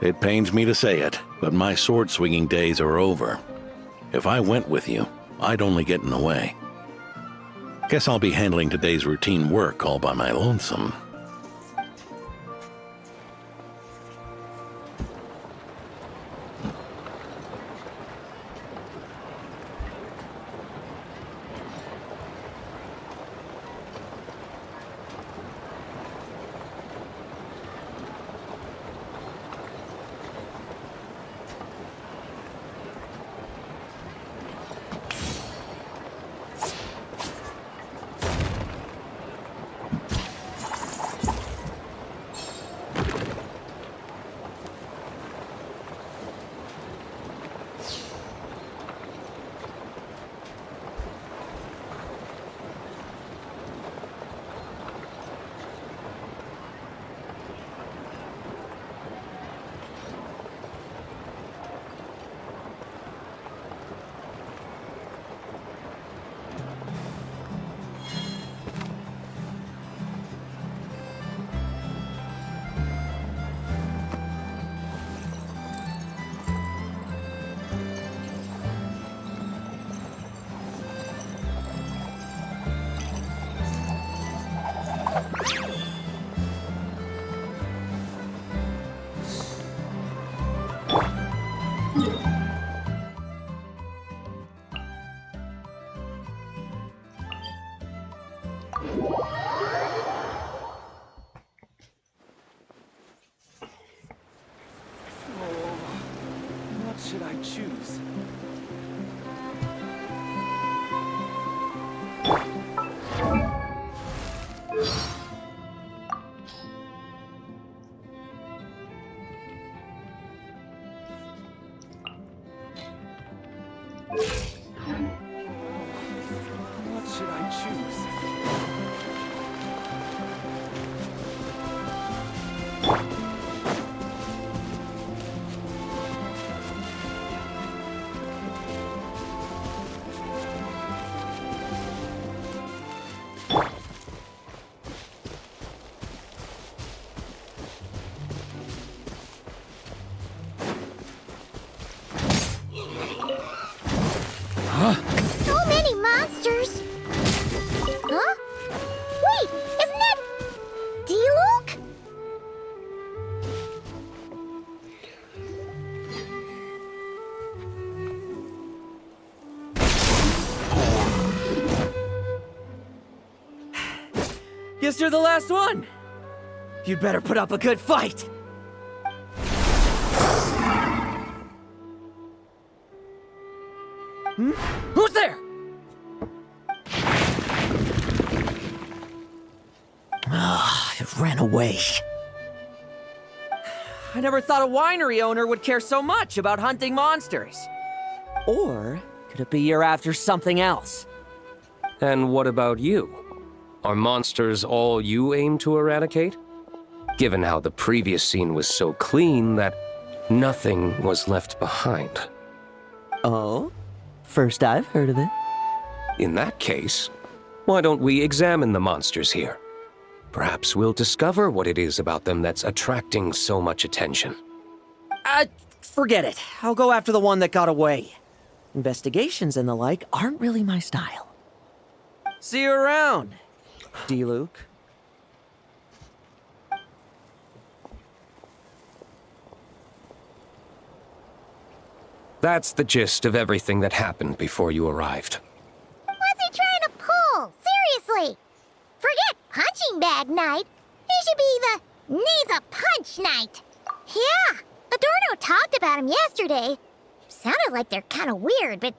It pains me to say it, but my sword-swinging days are over. If I went with you, I'd only get in the way. Guess I'll be handling today's routine work all by my lonesome. What should I choose? What should I choose? So many monsters! Huh? Wait, isn't that... D-Luke? Guess you're the last one. You'd better put up a good fight. Who's there? It ran away. I never thought a winery owner would care so much about hunting monsters. Or could it be you're after something else? And what about you? Are monsters all you aim to eradicate? Given how the previous scene was so clean that nothing was left behind. Oh? First I've heard of it. In that case, why don't we examine the monsters here? Perhaps we'll discover what it is about them that's attracting so much attention. Forget it. I'll go after the one that got away. Investigations and the like aren't really my style. See you around, D-Luke. That's the gist of everything that happened before you arrived. What's he trying to pull? Seriously! Forget punching bag night. It should be the needs a punch night. Yeah, Adorno talked about him yesterday. Sounded like they're kind of weird, but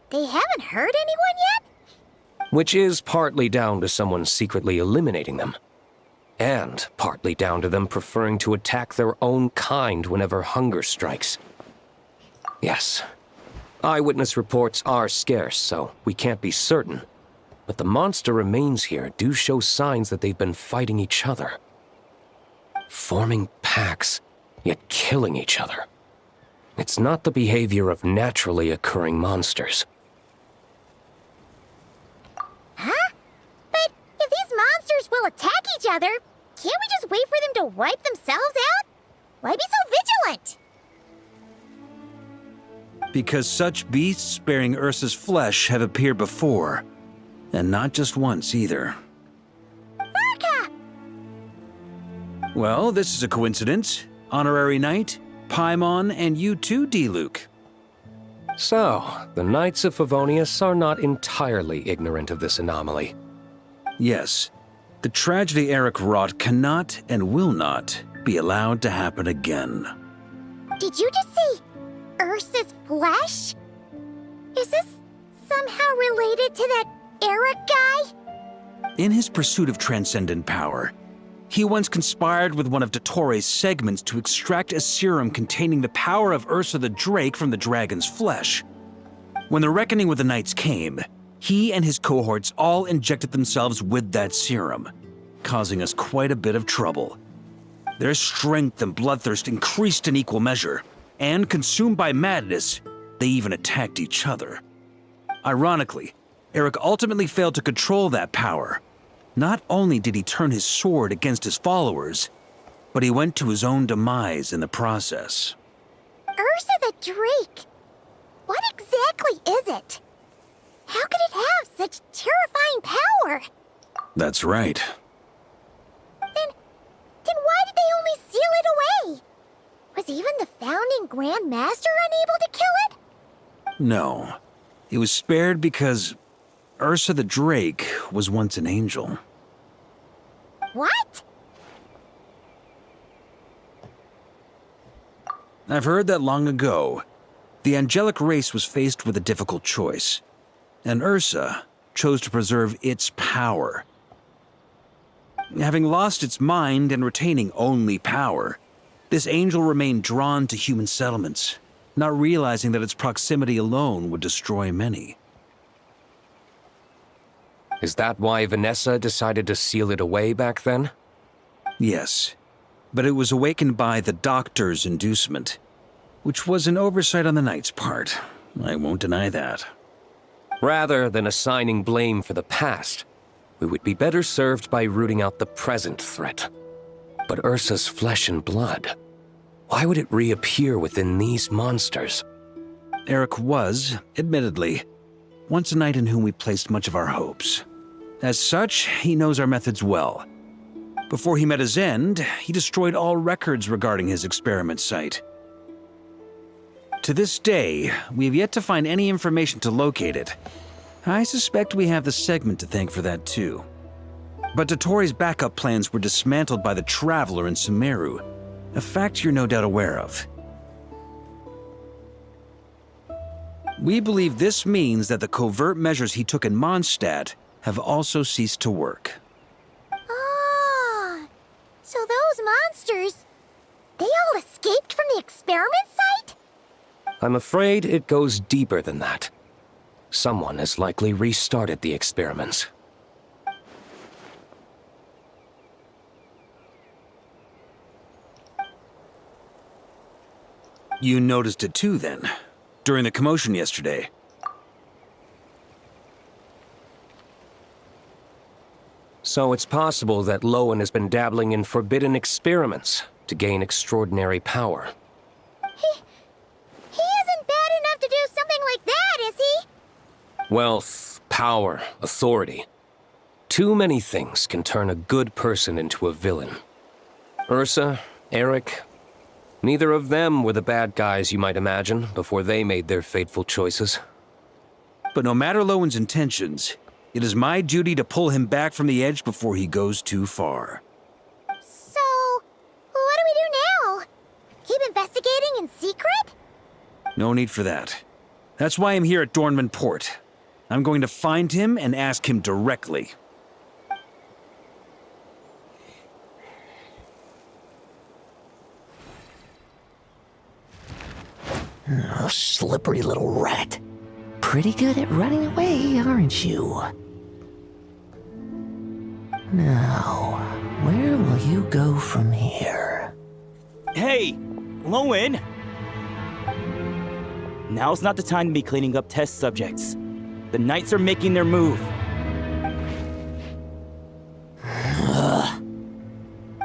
they haven't hurt anyone yet? Which is partly down to someone secretly eliminating them. And partly down to them preferring to attack their own kind whenever hunger strikes. Yes, eyewitness reports are scarce, so we can't be certain. But the monster remains here do show signs that they've been fighting each other. Forming packs, yet killing each other. It's not the behavior of naturally occurring monsters. Huh? But if these monsters will attack each other, can't we just wait for them to wipe themselves out? Why be so vigilant? Because such beasts bearing Ursa's flesh have appeared before. And not just once, either. Varka! Well, this is a coincidence. Honorary Knight, Paimon, and you too, D-Luke. So, the Knights of Favonius are not entirely ignorant of this anomaly. Yes. The tragedy Eric wrought cannot and will not be allowed to happen again. Did you just see Ursa's flesh? Is this somehow related to that Eric guy? In his pursuit of transcendent power, he once conspired with one of Dottores' segments to extract a serum containing the power of Ursa the Drake from the dragon's flesh. When the reckoning with the Knights came, he and his cohorts all injected themselves with that serum, causing us quite a bit of trouble. Their strength and bloodthirst increased in equal measure, and consumed by madness, they even attacked each other. Ironically, Eric ultimately failed to control that power. Not only did he turn his sword against his followers, but he went to his own demise in the process. Ursa the Drake? What exactly is it? How could it have such terrifying power? That's right. Then why did they only seal it away? Was even the founding Grand Master unable to kill it? No. It was spared because Ursa the Drake was once an angel. What? I've heard that long ago, the angelic race was faced with a difficult choice, and Ursa chose to preserve its power. Having lost its mind and retaining only power, this angel remained drawn to human settlements, not realizing that its proximity alone would destroy many. Is that why Vanessa decided to seal it away back then? Yes, but it was awakened by the doctor's inducement, which was an oversight on the Knight's part. I won't deny that. Rather than assigning blame for the past, we would be better served by rooting out the present threat. But Ursa's flesh and blood, why would it reappear within these monsters? Eric was, admittedly, once a knight in whom we placed much of our hopes. As such, he knows our methods well. Before he met his end, he destroyed all records regarding his experiment site. To this day, we have yet to find any information to locate it. I suspect we have the segment to thank for that too. But Dotori's backup plans were dismantled by the Traveler in Sumeru, a fact you're no doubt aware of. We believe this means that the covert measures he took in Mondstadt have also ceased to work. Ah, so those monsters, they all escaped from the experiment site? I'm afraid it goes deeper than that. Someone has likely restarted the experiments. You noticed it too, then, during the commotion yesterday. So it's possible that Lohen has been dabbling in forbidden experiments to gain extraordinary power. He isn't bad enough to do something like that, is he? Wealth, power, authority. Too many things can turn a good person into a villain. Ursa, Eric, neither of them were the bad guys you might imagine before they made their fateful choices. But no matter Lowen's intentions, it is my duty to pull him back from the edge before he goes too far. So, what do we do now? Keep investigating in secret? No need for that. That's why I'm here at Dornman Port. I'm going to find him and ask him directly. Oh, slippery little rat. Pretty good at running away, aren't you? Now, where will you go from here? Hey, Lohen! Now's not the time to be cleaning up test subjects. The Knights are making their move.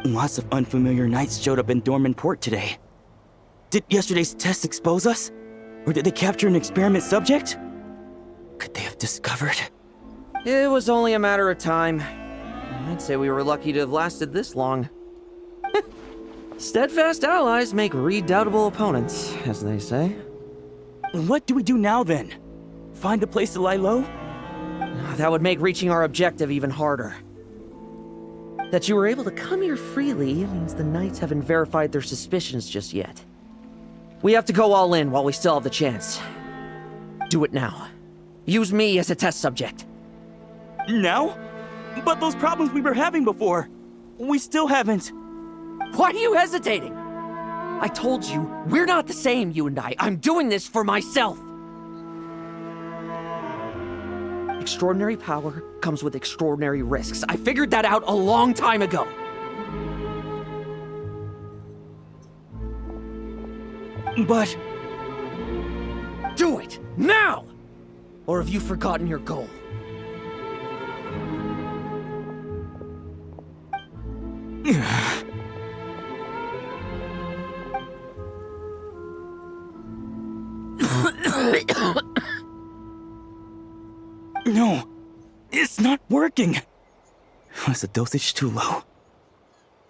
Lots of unfamiliar Knights showed up in Dornman Port today. Did yesterday's test expose us? Or did they capture an experiment subject? Could they have discovered? It was only a matter of time. I'd say we were lucky to have lasted this long. Steadfast allies make redoubtable opponents, as they say. What do we do now then? Find a place to lie low? That would make reaching our objective even harder. That you were able to come here freely means the Knights haven't verified their suspicions just yet. We have to go all in while we still have the chance. Do it now. Use me as a test subject. Now? But those problems we were having before, we still haven't. Why are you hesitating? I told you, we're not the same, you and I. I'm doing this for myself. Extraordinary power comes with extraordinary risks. I figured that out a long time ago. But... do it! Now! Or have you forgotten your goal? No, it's not working. Was the dosage too low?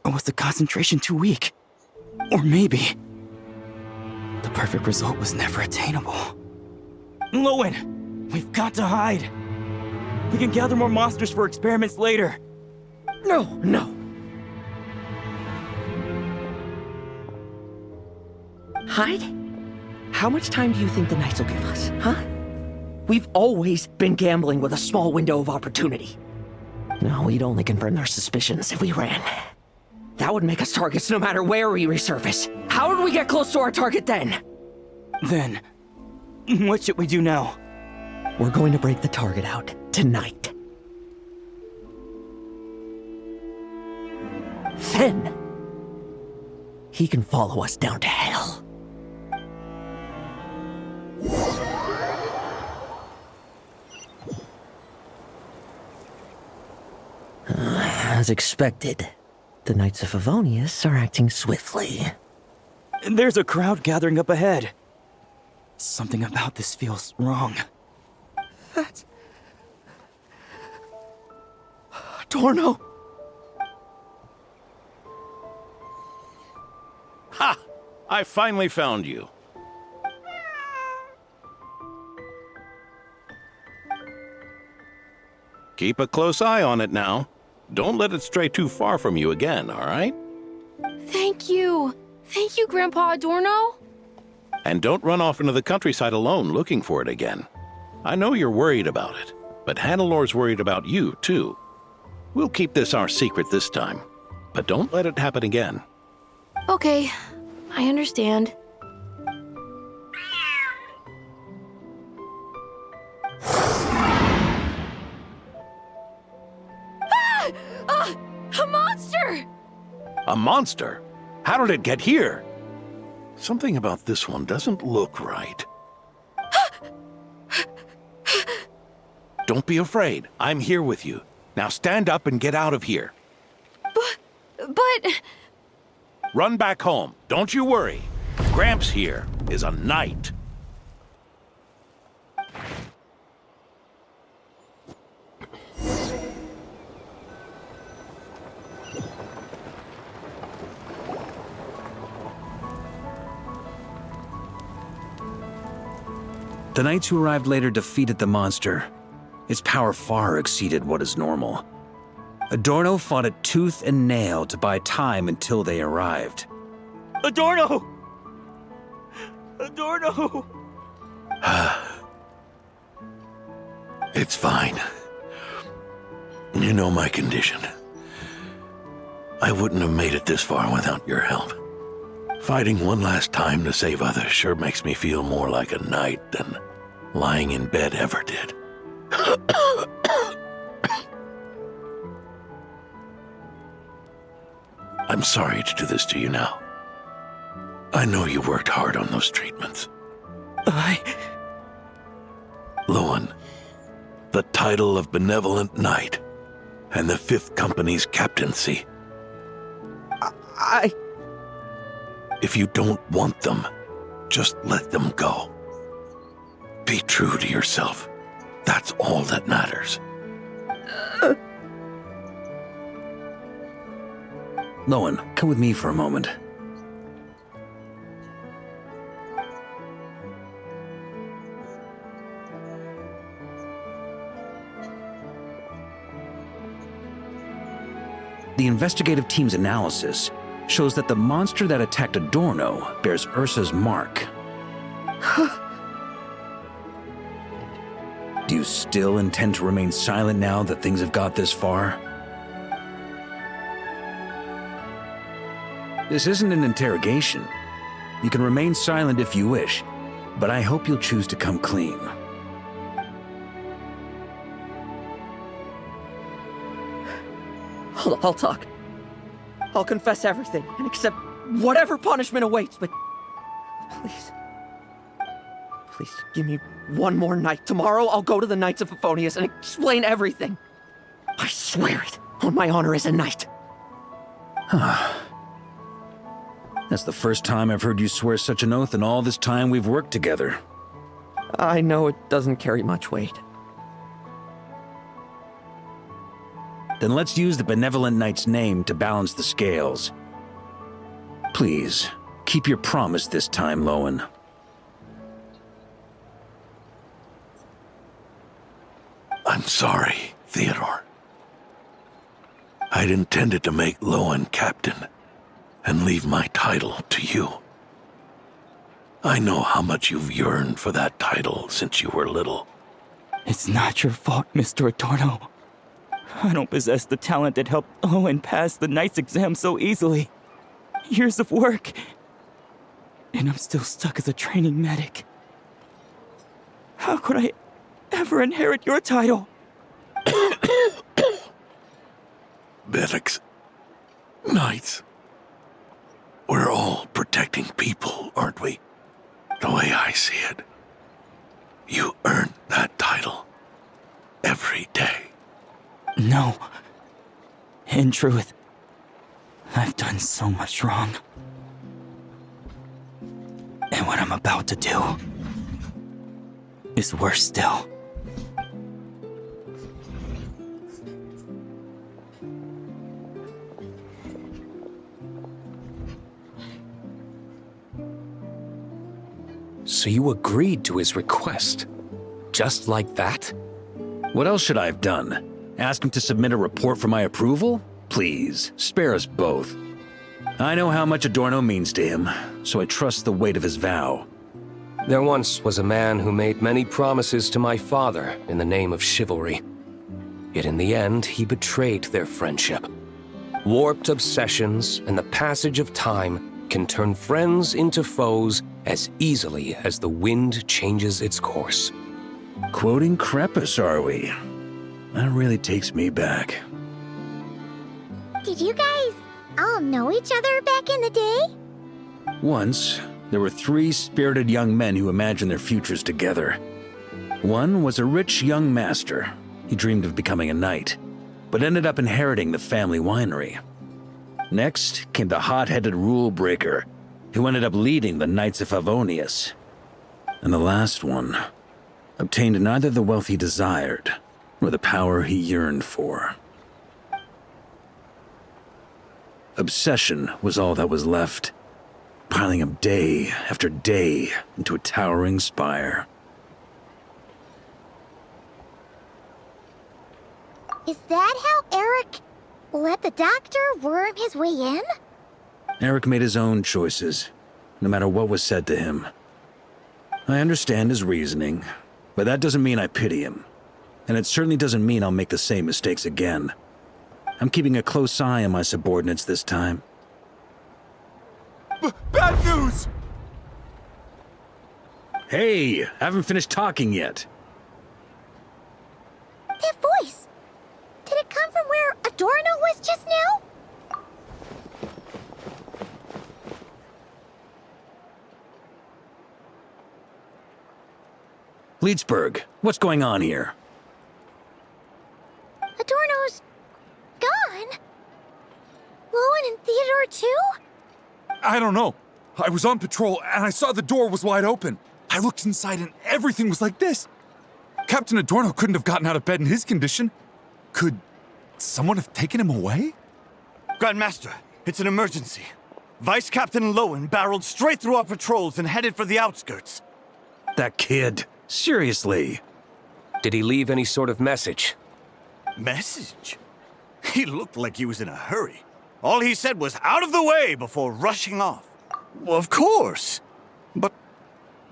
Or was the concentration too weak? Or maybe the perfect result was never attainable. Lohen, we've got to hide. We can gather more monsters for experiments later. No. Hide? How much time do you think the Knights will give us, huh? We've always been gambling with a small window of opportunity. No, we'd only confirm their suspicions if we ran. That would make us targets no matter where we resurface. How would we get close to our target then? Then, what should we do now? We're going to break the target out tonight. Then, he can follow us down to hell. As expected, the Knights of Favonius are acting swiftly. There's a crowd gathering up ahead. Something about this feels wrong. That's... Torno! Ha! I finally found you. Keep a close eye on it now. Don't let it stray too far from you again, all right? Thank you. Thank you, Grandpa Adorno. And don't run off into the countryside alone looking for it again. I know you're worried about it, but Hannelor's worried about you, too. We'll keep this our secret this time, but don't let it happen again. Okay, I understand. A monster! A monster? How did it get here? Something about this one doesn't look right. Don't be afraid. I'm here with you. Now stand up and get out of here. But... Run back home. Don't you worry. Gramps here is a knight. The knights who arrived later defeated the monster. Its power far exceeded what is normal. Adorno fought it tooth and nail to buy time until they arrived. Adorno! Adorno! It's fine. You know my condition. I wouldn't have made it this far without your help. Fighting one last time to save others sure makes me feel more like a knight than lying in bed ever did. I'm sorry to do this to you now. I know you worked hard on those treatments. Lohen, the title of Benevolent Knight and the 5th Company's captaincy. If you don't want them, just let them go. Be true to yourself. That's all that matters. Lohen, come with me for a moment. The investigative team's analysis shows that the monster that attacked Adorno bears Ursa's mark. Do you still intend to remain silent now that things have got this far? This isn't an interrogation. You can remain silent if you wish, but I hope you'll choose to come clean. I'll talk. I'll confess everything and accept whatever punishment awaits, but please, please give me one more night. Tomorrow I'll go to the Knights of Favonius and explain everything. I swear it on my honor as a knight. That's the first time I've heard you swear such an oath in all this time we've worked together. I know it doesn't carry much weight. Then let's use the Benevolent Knight's name to balance the scales. Please, keep your promise this time, Lohen. I'm sorry, Theodore. I'd intended to make Lohen captain and leave my title to you. I know how much you've yearned for that title since you were little. It's not your fault, Mr. Adorno. I don't possess the talent that helped Lohen pass the Knight's exam so easily. Years of work. And I'm still stuck as a training medic. How could I ever inherit your title? Medics. Knights. We're all protecting people, aren't we? The way I see it. You earn that title. Every day. No. In truth, I've done so much wrong. And what I'm about to do is worse still. So you agreed to his request? Just like that? What else should I have done? Ask him to submit a report for my approval? Please, spare us both. I know how much Adorno means to him, so I trust the weight of his vow. There once was a man who made many promises to my father in the name of chivalry. Yet in the end, he betrayed their friendship. Warped obsessions and the passage of time can turn friends into foes as easily as the wind changes its course. Quoting Crepus, are we? That really takes me back. Did you guys all know each other back in the day? Once, there were 3 spirited young men who imagined their futures together. One was a rich young master. He dreamed of becoming a knight, but ended up inheriting the family winery. Next came the hot-headed rule breaker, who ended up leading the Knights of Favonius. And the last one obtained neither the wealth he desired, nor the power he yearned for. Obsession was all that was left, piling up day after day into a towering spire. Is that how Eric let the doctor worm his way in? Eric made his own choices, no matter what was said to him. I understand his reasoning, but that doesn't mean I pity him. And it certainly doesn't mean I'll make the same mistakes again. I'm keeping a close eye on my subordinates this time. Bad news! Hey, haven't finished talking yet. That voice! Did it come from where Adorno was just now? Leedsburg, what's going on here? Adorno's gone. Lohen and Theodore too? I don't know. I was on patrol and I saw the door was wide open. I looked inside and everything was like this. Captain Adorno couldn't have gotten out of bed in his condition. Could someone have taken him away? Grandmaster, it's an emergency. Vice Captain Lohen barreled straight through our patrols and headed for the outskirts. That kid, seriously. Did he leave any sort of message? Message? He looked like he was in a hurry. All he said was out of the way before rushing off. Well, of course. But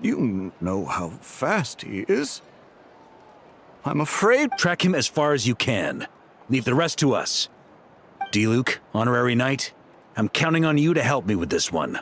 you know how fast he is. I'm afraid... Track him as far as you can. Leave the rest to us. D-Luke, honorary knight, I'm counting on you to help me with this one.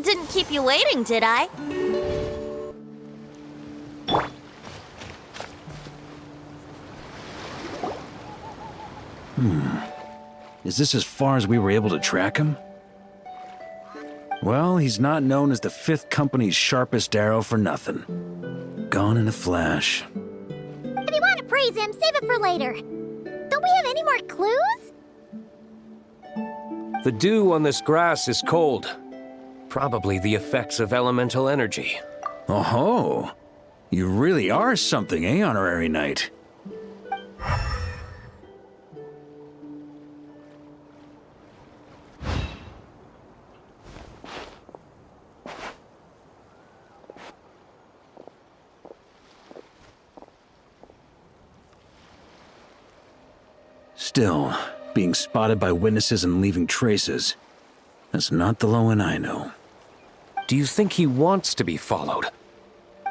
Didn't keep you waiting, did I? Is this as far as we were able to track him? Well, he's not known as the 5th Company's sharpest arrow for nothing. Gone in a flash. If you want to praise him, save it for later. Don't we have any more clues? The dew on this grass is cold. Probably the effects of elemental energy. Oh-ho! You really are something, eh, Honorary Knight? Still, being spotted by witnesses and leaving traces, that's not the Lohen I know. Do you think he wants to be followed?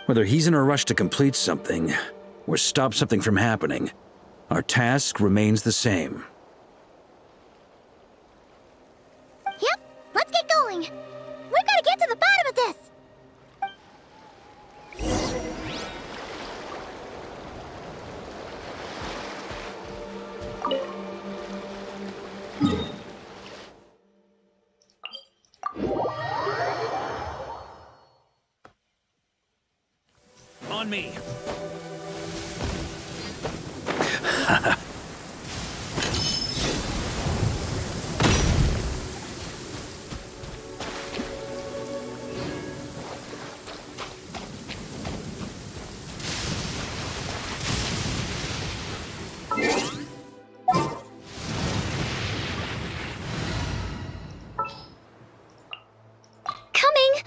Whether he's in a rush to complete something, or stop something from happening, our task remains the same. Yep, let's get going. We've got to get to the bottom of this. On me! Coming!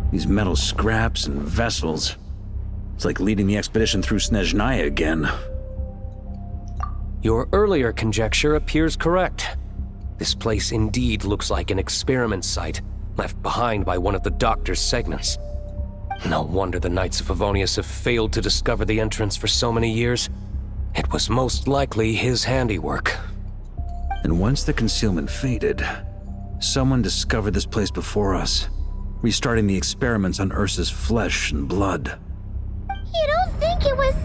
These metal scraps and vessels. It's like leading the expedition through Snezhnaya again. Your earlier conjecture appears correct. This place indeed looks like an experiment site, left behind by one of the Doctor's segments. No wonder the Knights of Favonius have failed to discover the entrance for so many years. It was most likely his handiwork. And once the concealment faded, someone discovered this place before us, restarting the experiments on Ursa's flesh and blood. You don't think it was...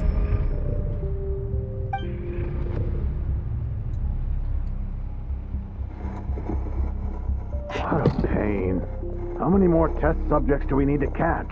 What a pain. How many more test subjects do we need to catch?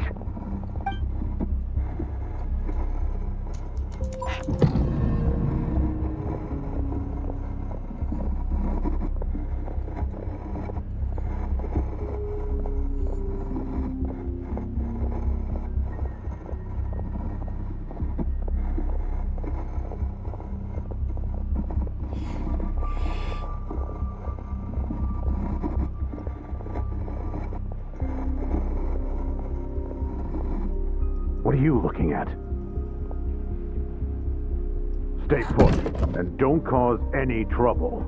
What are you looking at? Stay put, and don't cause any trouble.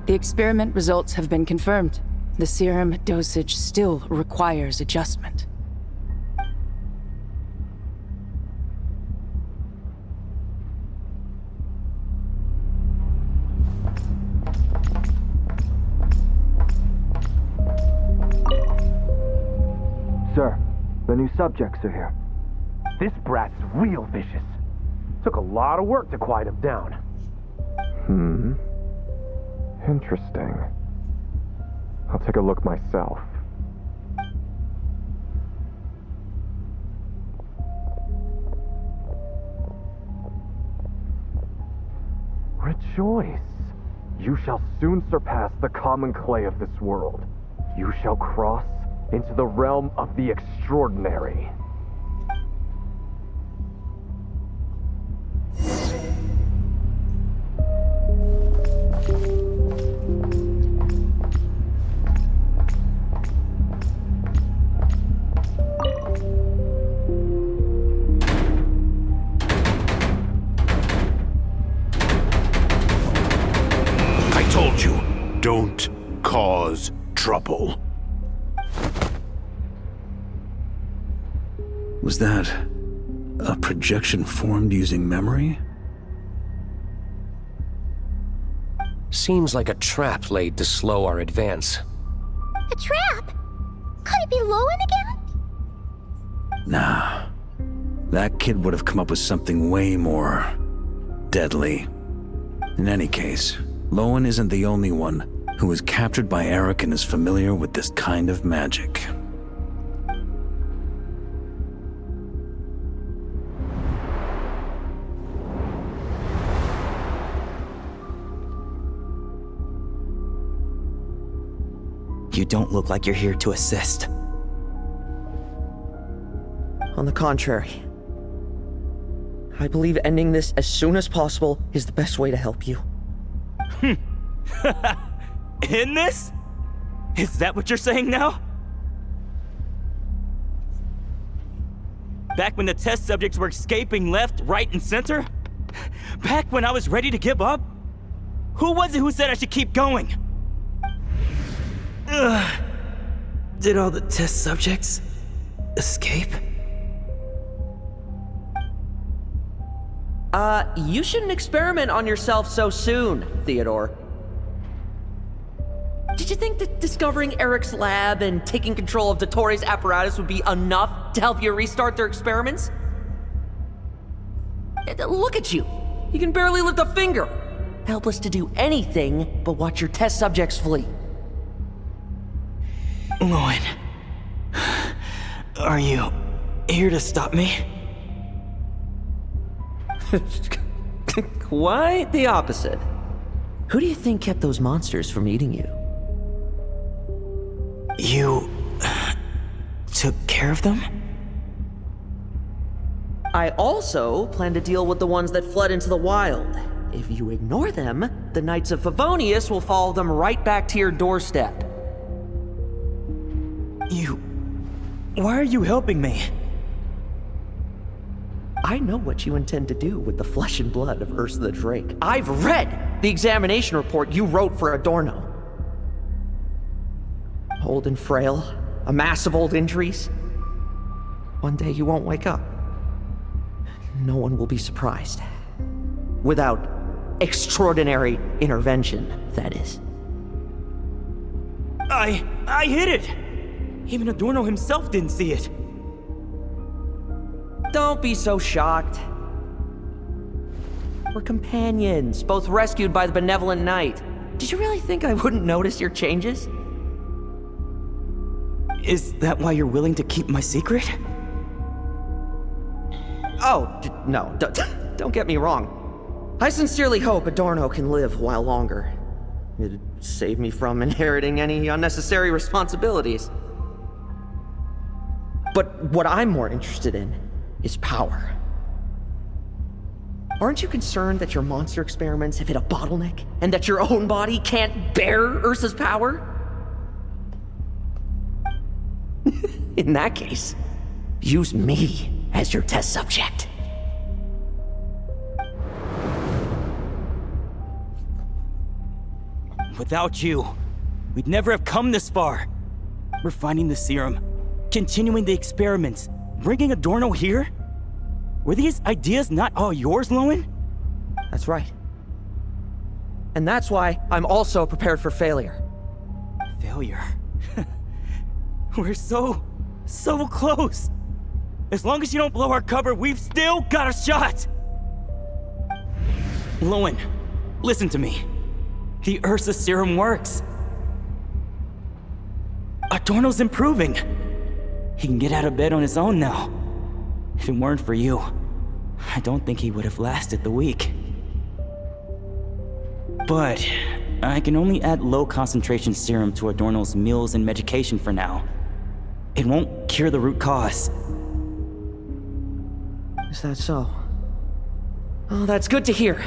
The experiment results have been confirmed. The serum dosage still requires adjustment. Sir, the new subjects are here. This brat's real vicious. Took a lot of work to quiet him down. Interesting. I'll take a look myself. Rejoice. You shall soon surpass the common clay of this world. You shall cross into the realm of the extraordinary. I told you, don't cause trouble. Was that a projection formed using memory? Seems like a trap laid to slow our advance. A trap? Could it be Lohen again? Nah. That kid would have come up with something way more deadly. In any case, Lohen isn't the only one who was captured by Eric and is familiar with this kind of magic. You don't look like you're here to assist. On the contrary, I believe ending this as soon as possible is the best way to help you. In this? Is that what you're saying now? Back when the test subjects were escaping left, right, and center? Back when I was ready to give up? Who was it who said I should keep going? Did all the test subjects escape? You shouldn't experiment on yourself so soon, Theodore. Did you think that discovering Eric's lab and taking control of Dottore apparatus would be enough to help you restart their experiments? Look at you. You can barely lift a finger. Helpless to do anything but watch your test subjects flee. Lohen, are you here to stop me? Quite the opposite. Who do you think kept those monsters from eating you? You took care of them? I also plan to deal with the ones that fled into the wild. If you ignore them, the Knights of Favonius will follow them right back to your doorstep. Why are you helping me? I know what you intend to do with the flesh and blood of Ursa the Drake. I've read the examination report you wrote for Adorno. Old and frail, a mass of old injuries. One day you won't wake up. No one will be surprised. Without extraordinary intervention, that is. I hid it! Even Adorno himself didn't see it. Don't be so shocked. We're companions, both rescued by the benevolent knight. Did you really think I wouldn't notice your changes? Is that why you're willing to keep my secret? Oh, no, don't get me wrong. I sincerely hope Adorno can live a while longer. It'd save me from inheriting any unnecessary responsibilities. But what I'm more interested in is power. Aren't you concerned that your monster experiments have hit a bottleneck and that your own body can't bear Ursa's power? In that case, use me as your test subject. Without you, we'd never have come this far. We're finding the serum, continuing the experiments, bringing Adorno here? Were these ideas not all yours, Lohen? That's right. And that's why I'm also prepared for failure. Failure? We're so close. As long as you don't blow our cover, we've still got a shot. Lohen, listen to me. The Ursa serum works. Adorno's improving. He can get out of bed on his own now. If it weren't for you, I don't think he would have lasted the week. But I can only add low concentration serum to Adorno's meals and medication for now. It won't cure the root cause. Is that so? Oh, that's good to hear.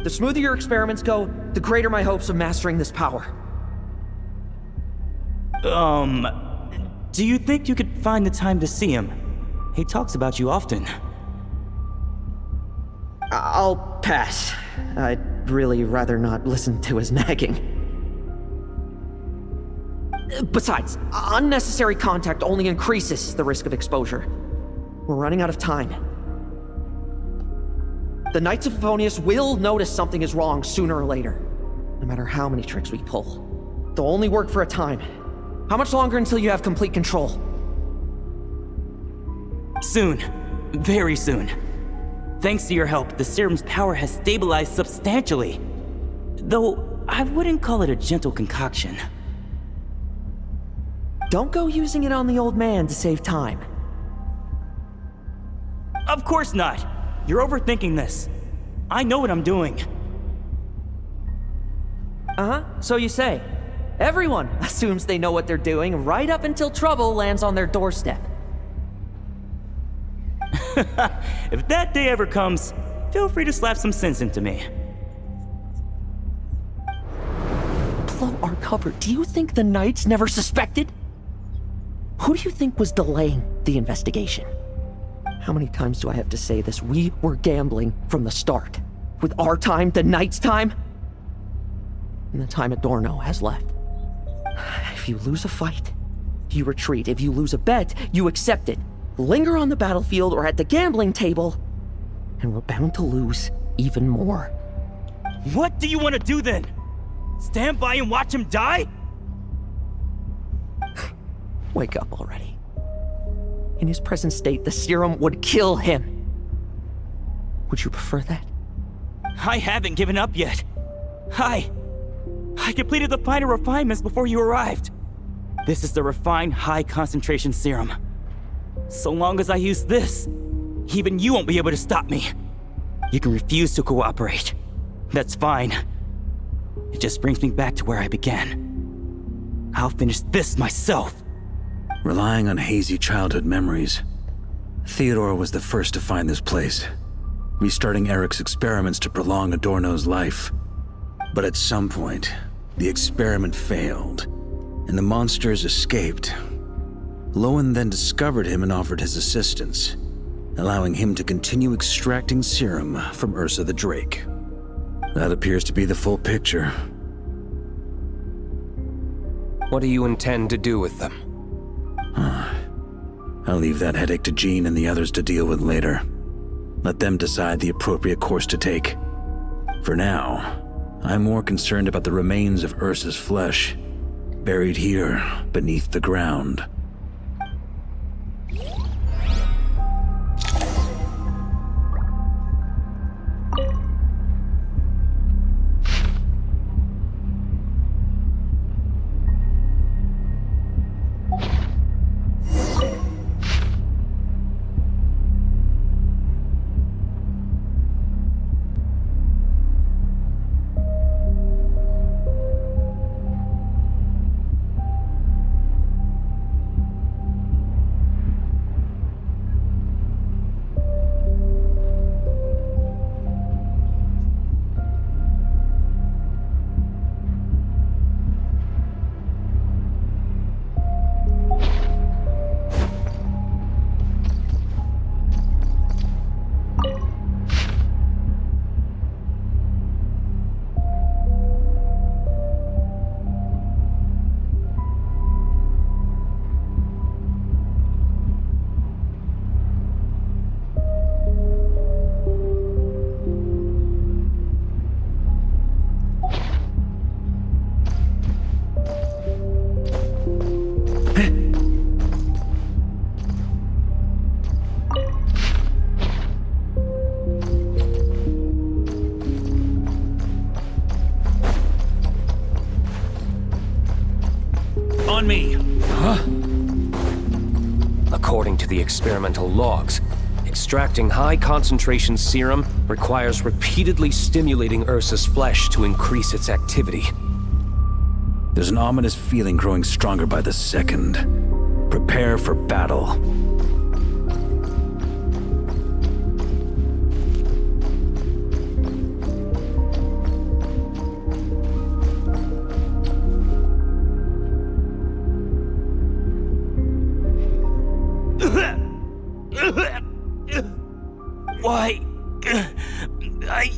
The smoother your experiments go, the greater my hopes of mastering this power. Do you think you could find the time to see him? He talks about you often. I'll pass. I'd really rather not listen to his nagging. Besides, unnecessary contact only increases the risk of exposure. We're running out of time. The Knights of Favonius will notice something is wrong sooner or later, no matter how many tricks we pull. They'll only work for a time. How much longer until you have complete control? Soon. Very soon. Thanks to your help, the serum's power has stabilized substantially. Though, I wouldn't call it a gentle concoction. Don't go using it on the old man to save time. Of course not! You're overthinking this. I know what I'm doing. Uh-huh, so you say. Everyone assumes they know what they're doing right up until trouble lands on their doorstep. If that day ever comes, feel free to slap some sense into me. Blow our cover. Do you think the Knights never suspected? Who do you think was delaying the investigation? How many times do I have to say this? We were gambling from the start. With our time, the Knights' time, and the time Adorno has left. If you lose a fight, you retreat. If you lose a bet, you accept it. Linger on the battlefield or at the gambling table, and we're bound to lose even more. What do you want to do then? Stand by and watch him die? Wake up already. In his present state, the serum would kill him. Would you prefer that? I haven't given up yet. I completed the final refinements before you arrived. This is the refined high-concentration serum. So long as I use this, even you won't be able to stop me. You can refuse to cooperate. That's fine. It just brings me back to where I began. I'll finish this myself. Relying on hazy childhood memories, Theodore was the first to find this place, restarting Eric's experiments to prolong Adorno's life. But at some point, the experiment failed, and the monsters escaped. Lohen then discovered him and offered his assistance, allowing him to continue extracting serum from Ursa the Drake. That appears to be the full picture. What do you intend to do with them? I'll leave that headache to Jean and the others to deal with later. Let them decide the appropriate course to take. For now, I'm more concerned about the remains of Ursa's flesh, buried here beneath the ground. On me! Huh? According to the experimental logs, Extracting high-concentration serum requires repeatedly stimulating Ursa's flesh to increase its activity. There's an ominous feeling growing stronger by the second. Prepare for battle. Why? I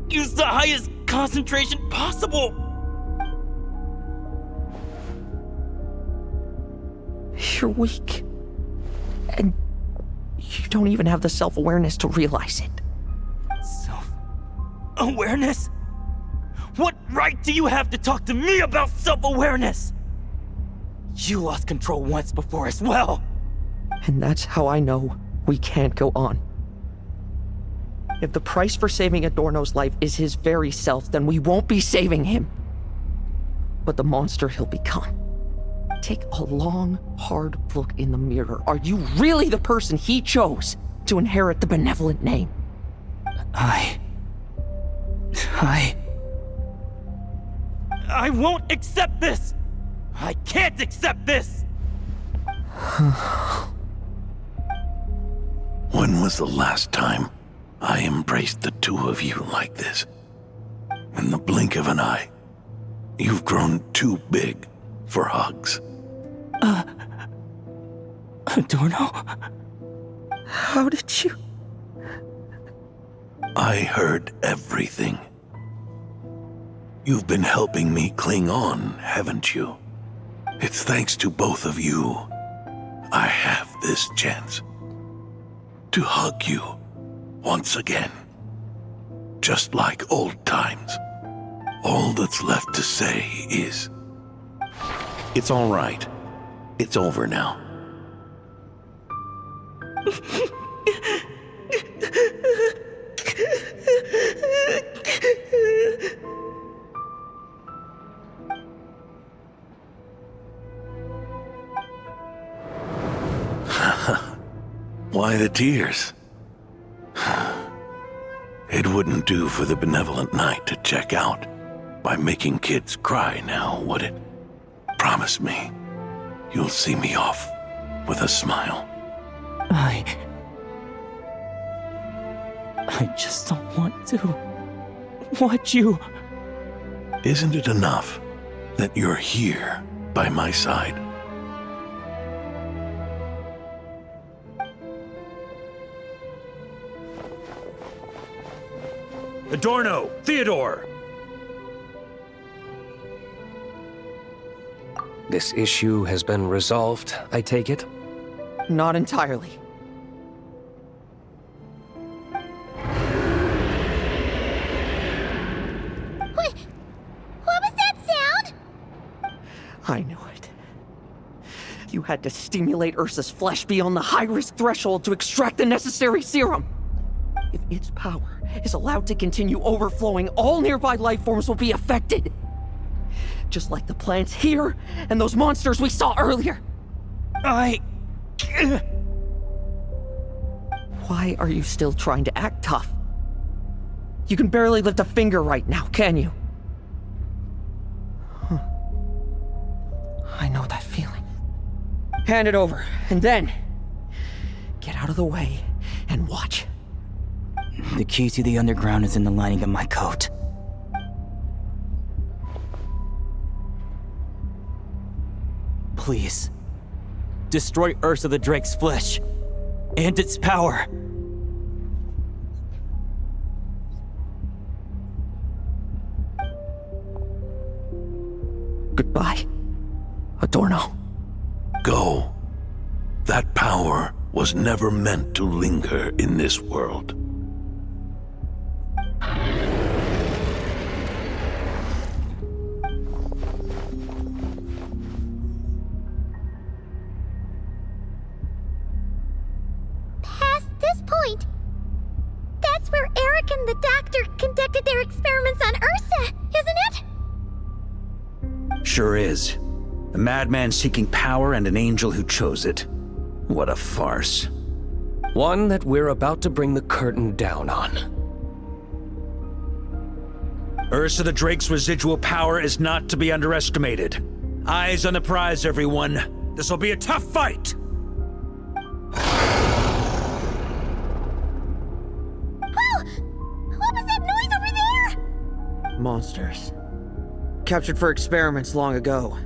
used the highest concentration possible. You're weak. And you don't even have the self-awareness to realize it. Self-awareness? What right do you have to talk to me about self-awareness? You lost control once before as well. And that's how I know we can't go on. If the price for saving Adorno's life is his very self, then we won't be saving him, but the monster he'll become. Take a long, hard look in the mirror. Are you really the person he chose to inherit the benevolent name? I won't accept this! I can't accept this! When was the last time I embraced the two of you like this? In the blink of an eye, you've grown too big for hugs. Adorno? How did you? I heard everything. You've been helping me cling on, haven't you? It's thanks to both of you I have this chance to hug you once again. Just like old times. All that's left to say is, it's all right. It's over now. Why the tears? It wouldn't do for the benevolent knight to check out by making kids cry now, would it? Promise me, you'll see me off with a smile. I just don't want to watch you. Isn't it enough that you're here by my side? Adorno! Theodore! This issue has been resolved, I take it? Not entirely. What was that sound? I knew it. You had to stimulate Ursa's flesh beyond the high-risk threshold to extract the necessary serum. If its power is allowed to continue overflowing, all nearby life forms will be affected. Just like the plants here and those monsters we saw earlier. Why are you still trying to act tough? You can barely lift a finger right now, can you? I know that feeling. Hand it over, and then get out of the way and watch. The key to the underground is in the lining of my coat. Please, destroy Ursa the Drake's flesh and its power. Goodbye, Adorno. Go. That power was never meant to linger in this world. Past this point, that's where Eric and the doctor conducted their experiments on Ursa, isn't it? Sure is. A madman seeking power and an angel who chose it. What a farce. One that we're about to bring the curtain down on. Ursa the Drake's residual power is not to be underestimated. Eyes on the prize, everyone. This will be a tough fight! Oh! What was that noise over there? Monsters. Captured for experiments long ago.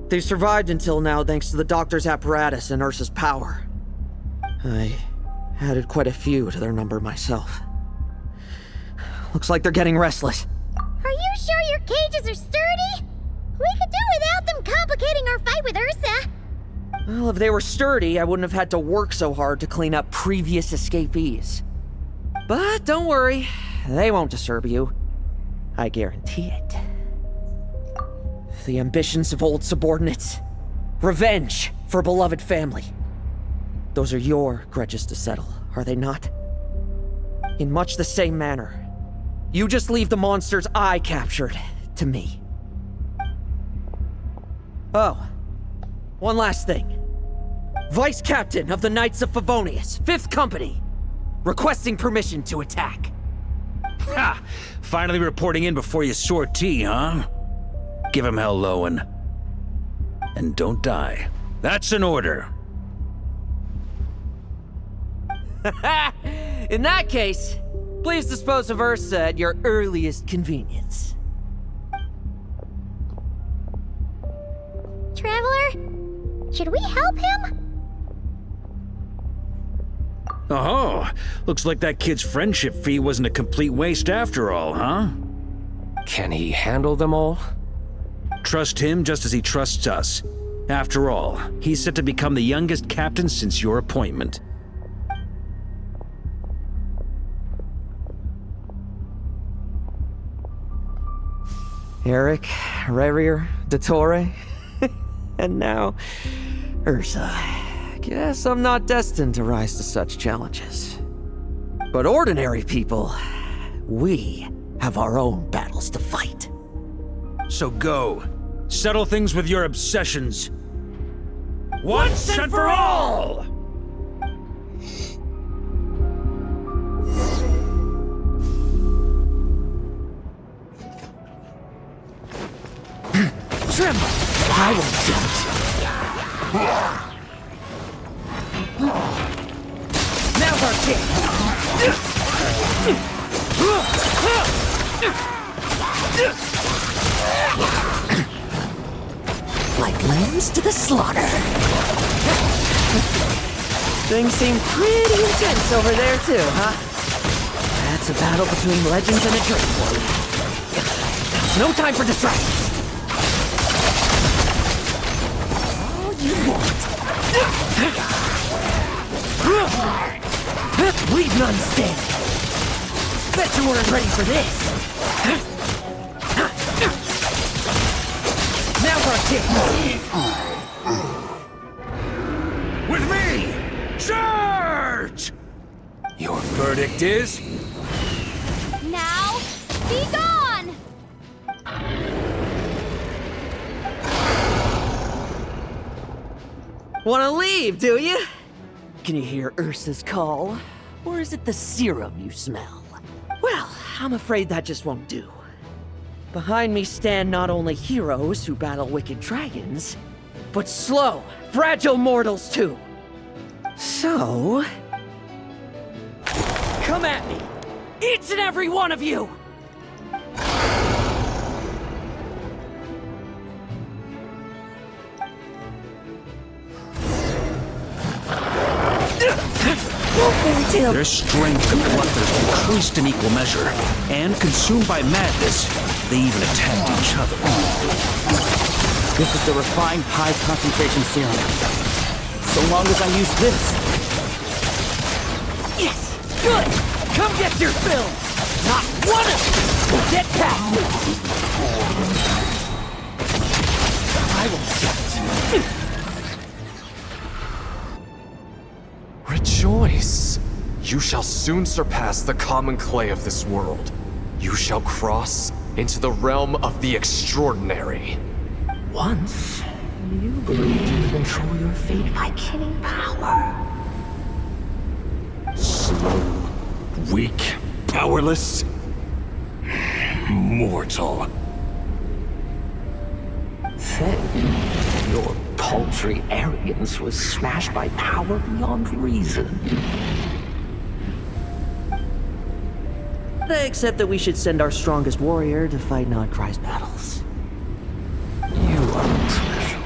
They've survived until now thanks to the doctor's apparatus and Ursa's power. I added quite a few to their number myself. Looks like they're getting restless. Are you sure your cages are sturdy? We could do without them complicating our fight with Ursa. Well, if they were sturdy, I wouldn't have had to work so hard to clean up previous escapees. But don't worry, they won't disturb you. I guarantee it. The ambitions of old subordinates. Revenge for beloved family. Those are your grudges to settle, are they not? In much the same manner, you just leave the monsters I captured to me. Oh, one last thing. Vice Captain of the Knights of Favonius, 5th Company, requesting permission to attack. Ha! Finally reporting in before you sortie, huh? Give him hell, Lohen. And don't die. That's an order. In that case, please dispose of Ursa at your earliest convenience. Traveler, should we help him? Oh, looks like that kid's friendship fee wasn't a complete waste after all, huh? Can he handle them all? Trust him just as he trusts us. After all, he's set to become the youngest captain since your appointment. Eric, Rerir, Dottore, and now Ursa. Guess I'm not destined to rise to such challenges. But ordinary people, we have our own battles to fight. So go. Settle things with your obsessions. Once and for all! Tremble! I won't judge. Now's our chance! Like lambs to the slaughter. Things seem pretty intense over there too, huh? That's a battle between legends and a Drake warrior. No time for distractions. All you want. Leave none standing. Bet you weren't ready for this. Now's our chance. With me! Charge! Your verdict is? Now, be gone! Wanna leave, do you? Can you hear Ursa's call? Or is it the serum you smell? Well, I'm afraid that just won't do. Behind me stand not only heroes who battle wicked dragons, but slow, fragile mortals too. So... come at me! Each and every one of you! Their strength and bloodthirst increased in equal measure, and consumed by madness, they even attacked each other. This is the refined high-concentration serum. So long as I use this. Yes! Good! Come get your fill! Not one of you will get past me! I will judge. Rejoice! You shall soon surpass the common clay of this world. You shall cross into the realm of the extraordinary. Once, you believed you could control your fate by killing power. Slow, weak, powerless. Mortal. Then, your paltry arrogance was smashed by power beyond reason. Except that we should send our strongest warrior to fight Nodcry's battles. You are not special.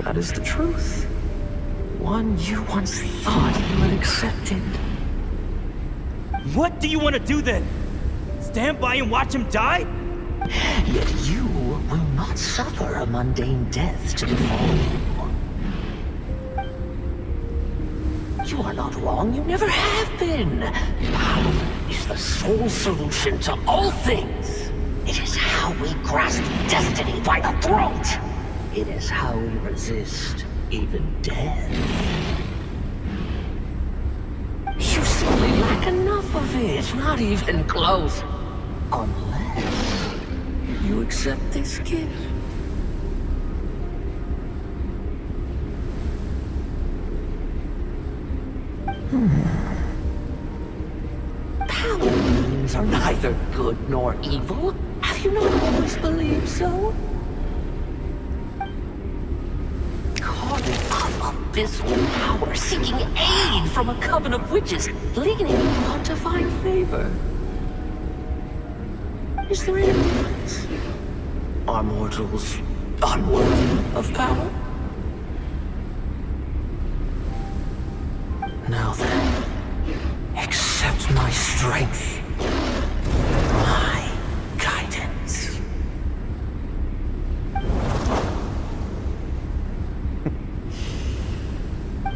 That is the truth. One you once thought you had accepted. What do you want to do then? Stand by and watch him die? Yet you will not suffer a mundane death to befall you. You are not wrong, you never have been. Power is the sole solution to all things. It is how we grasp destiny by the throat. It is how we resist even death. You simply lack enough of it, not even close. Unless you accept this gift. Power means are neither good nor evil. Have you not always believed so? Calling up abyssal power, seeking aid from a coven of witches, leaning on to find favor. Is there any difference? Are mortals unworthy of power? Now then, accept my strength, my guidance.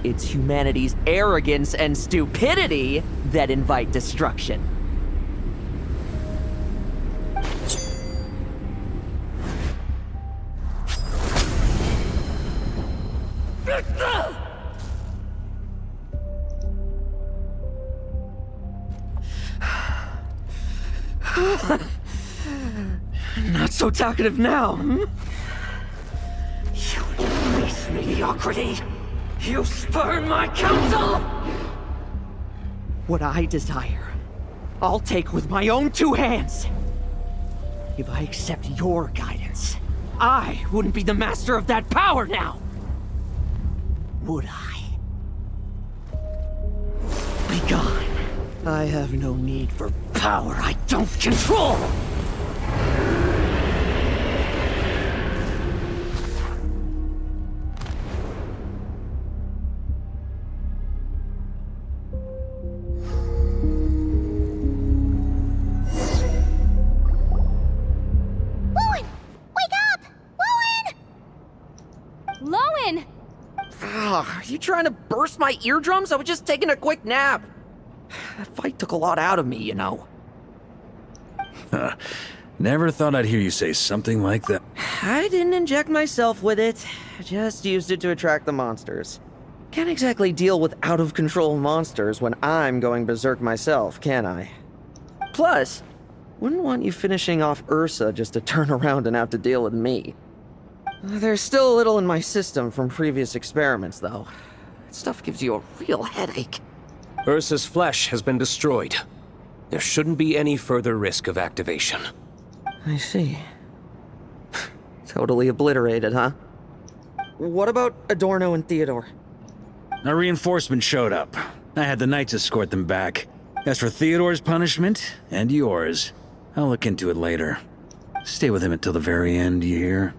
It's humanity's arrogance and stupidity that invite destruction. Not so talkative now, hmm? You embrace mediocrity. You spurn my counsel. What I desire, I'll take with my own two hands. If I accept your guidance, I wouldn't be the master of that power now. Would I? Be gone. I have no need for power I don't control. Lohen! Wake up! Lohen! Lohen! Are you trying to burst my eardrums? I was just taking a quick nap. That fight took a lot out of me, you know. Never thought I'd hear you say something like that. I didn't inject myself with it. I just used it to attract the monsters. Can't exactly deal with out-of-control monsters when I'm going berserk myself, can I? Plus, wouldn't want you finishing off Ursa just to turn around and have to deal with me. There's still a little in my system from previous experiments, though. That stuff gives you a real headache. Ursa's flesh has been destroyed. There shouldn't be any further risk of activation. I see. Totally obliterated, huh? What about Adorno and Theodore? A reinforcement showed up. I had the Knights escort them back. As for Theodore's punishment, and yours, I'll look into it later. Stay with him until the very end, you hear?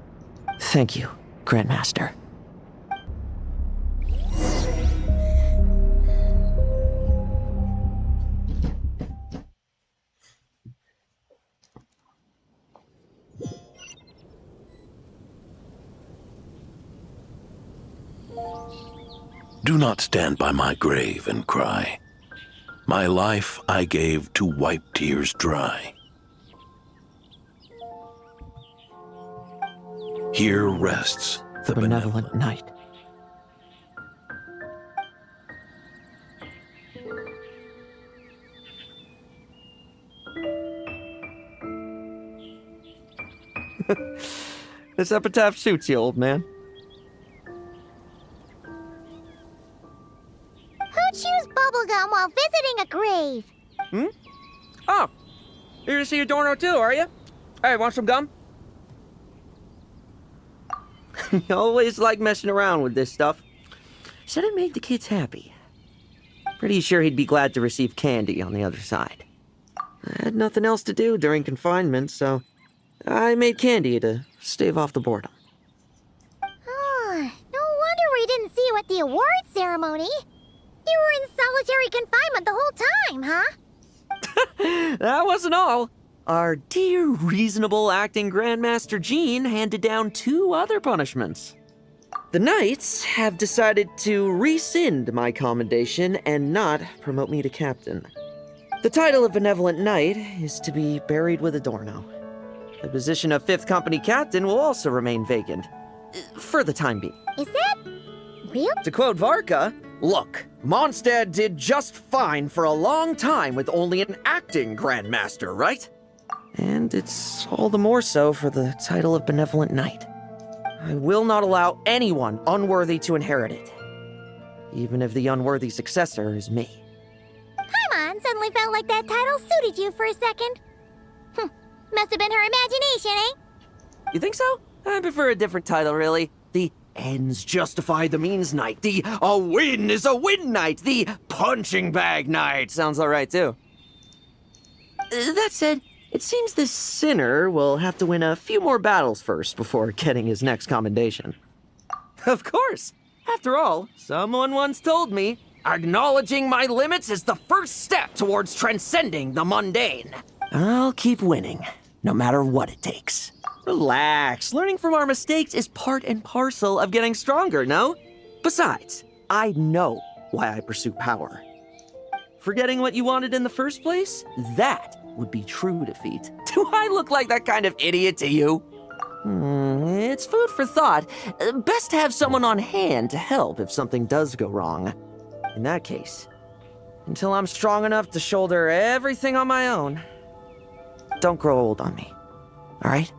Thank you, Grandmaster. Do not stand by my grave and cry. My life I gave to wipe tears dry. Here rests The benevolent knight. This epitaph suits you, old man. Who chews bubblegum while visiting a grave. Hmm? Oh, here to see Adorno too, are you? Hey, want some gum? You always like messing around with this stuff. Said it made the kids happy. Pretty sure he'd be glad to receive candy on the other side. I had nothing else to do during confinement, so I made candy to stave off the boredom. Oh, no wonder we didn't see you at the award ceremony. You were in solitary confinement the whole time, huh? That wasn't all. Our dear, reasonable acting Grandmaster Jean handed down 2 other punishments. The Knights have decided to rescind my commendation and not promote me to captain. The title of Benevolent Knight is to be buried with Adorno. The position of 5th Company Captain will also remain vacant, for the time being. Is that real? To quote Varka, look, Mondstadt did just fine for a long time with only an acting Grandmaster, right? And it's all the more so for the title of Benevolent Knight. I will not allow anyone unworthy to inherit it, even if the unworthy successor is me. Paimon suddenly felt like that title suited you for a second. Must have been her imagination, eh? You think so? I prefer a different title, really. The ends justify the means Knight. The a win is a win Knight. The punching bag Knight. Sounds alright, too. That said, it seems this sinner will have to win a few more battles first before getting his next commendation. Of course. After all, someone once told me, acknowledging my limits is the first step towards transcending the mundane. I'll keep winning, no matter what it takes. Relax. Learning from our mistakes is part and parcel of getting stronger, no? Besides, I know why I pursue power. Forgetting what you wanted in the first place? That would be true defeat. Do I look like that kind of idiot to you? It's food for thought. Best to have someone on hand to help if something does go wrong. In that case, until I'm strong enough to shoulder everything on my own, don't grow old on me, all right?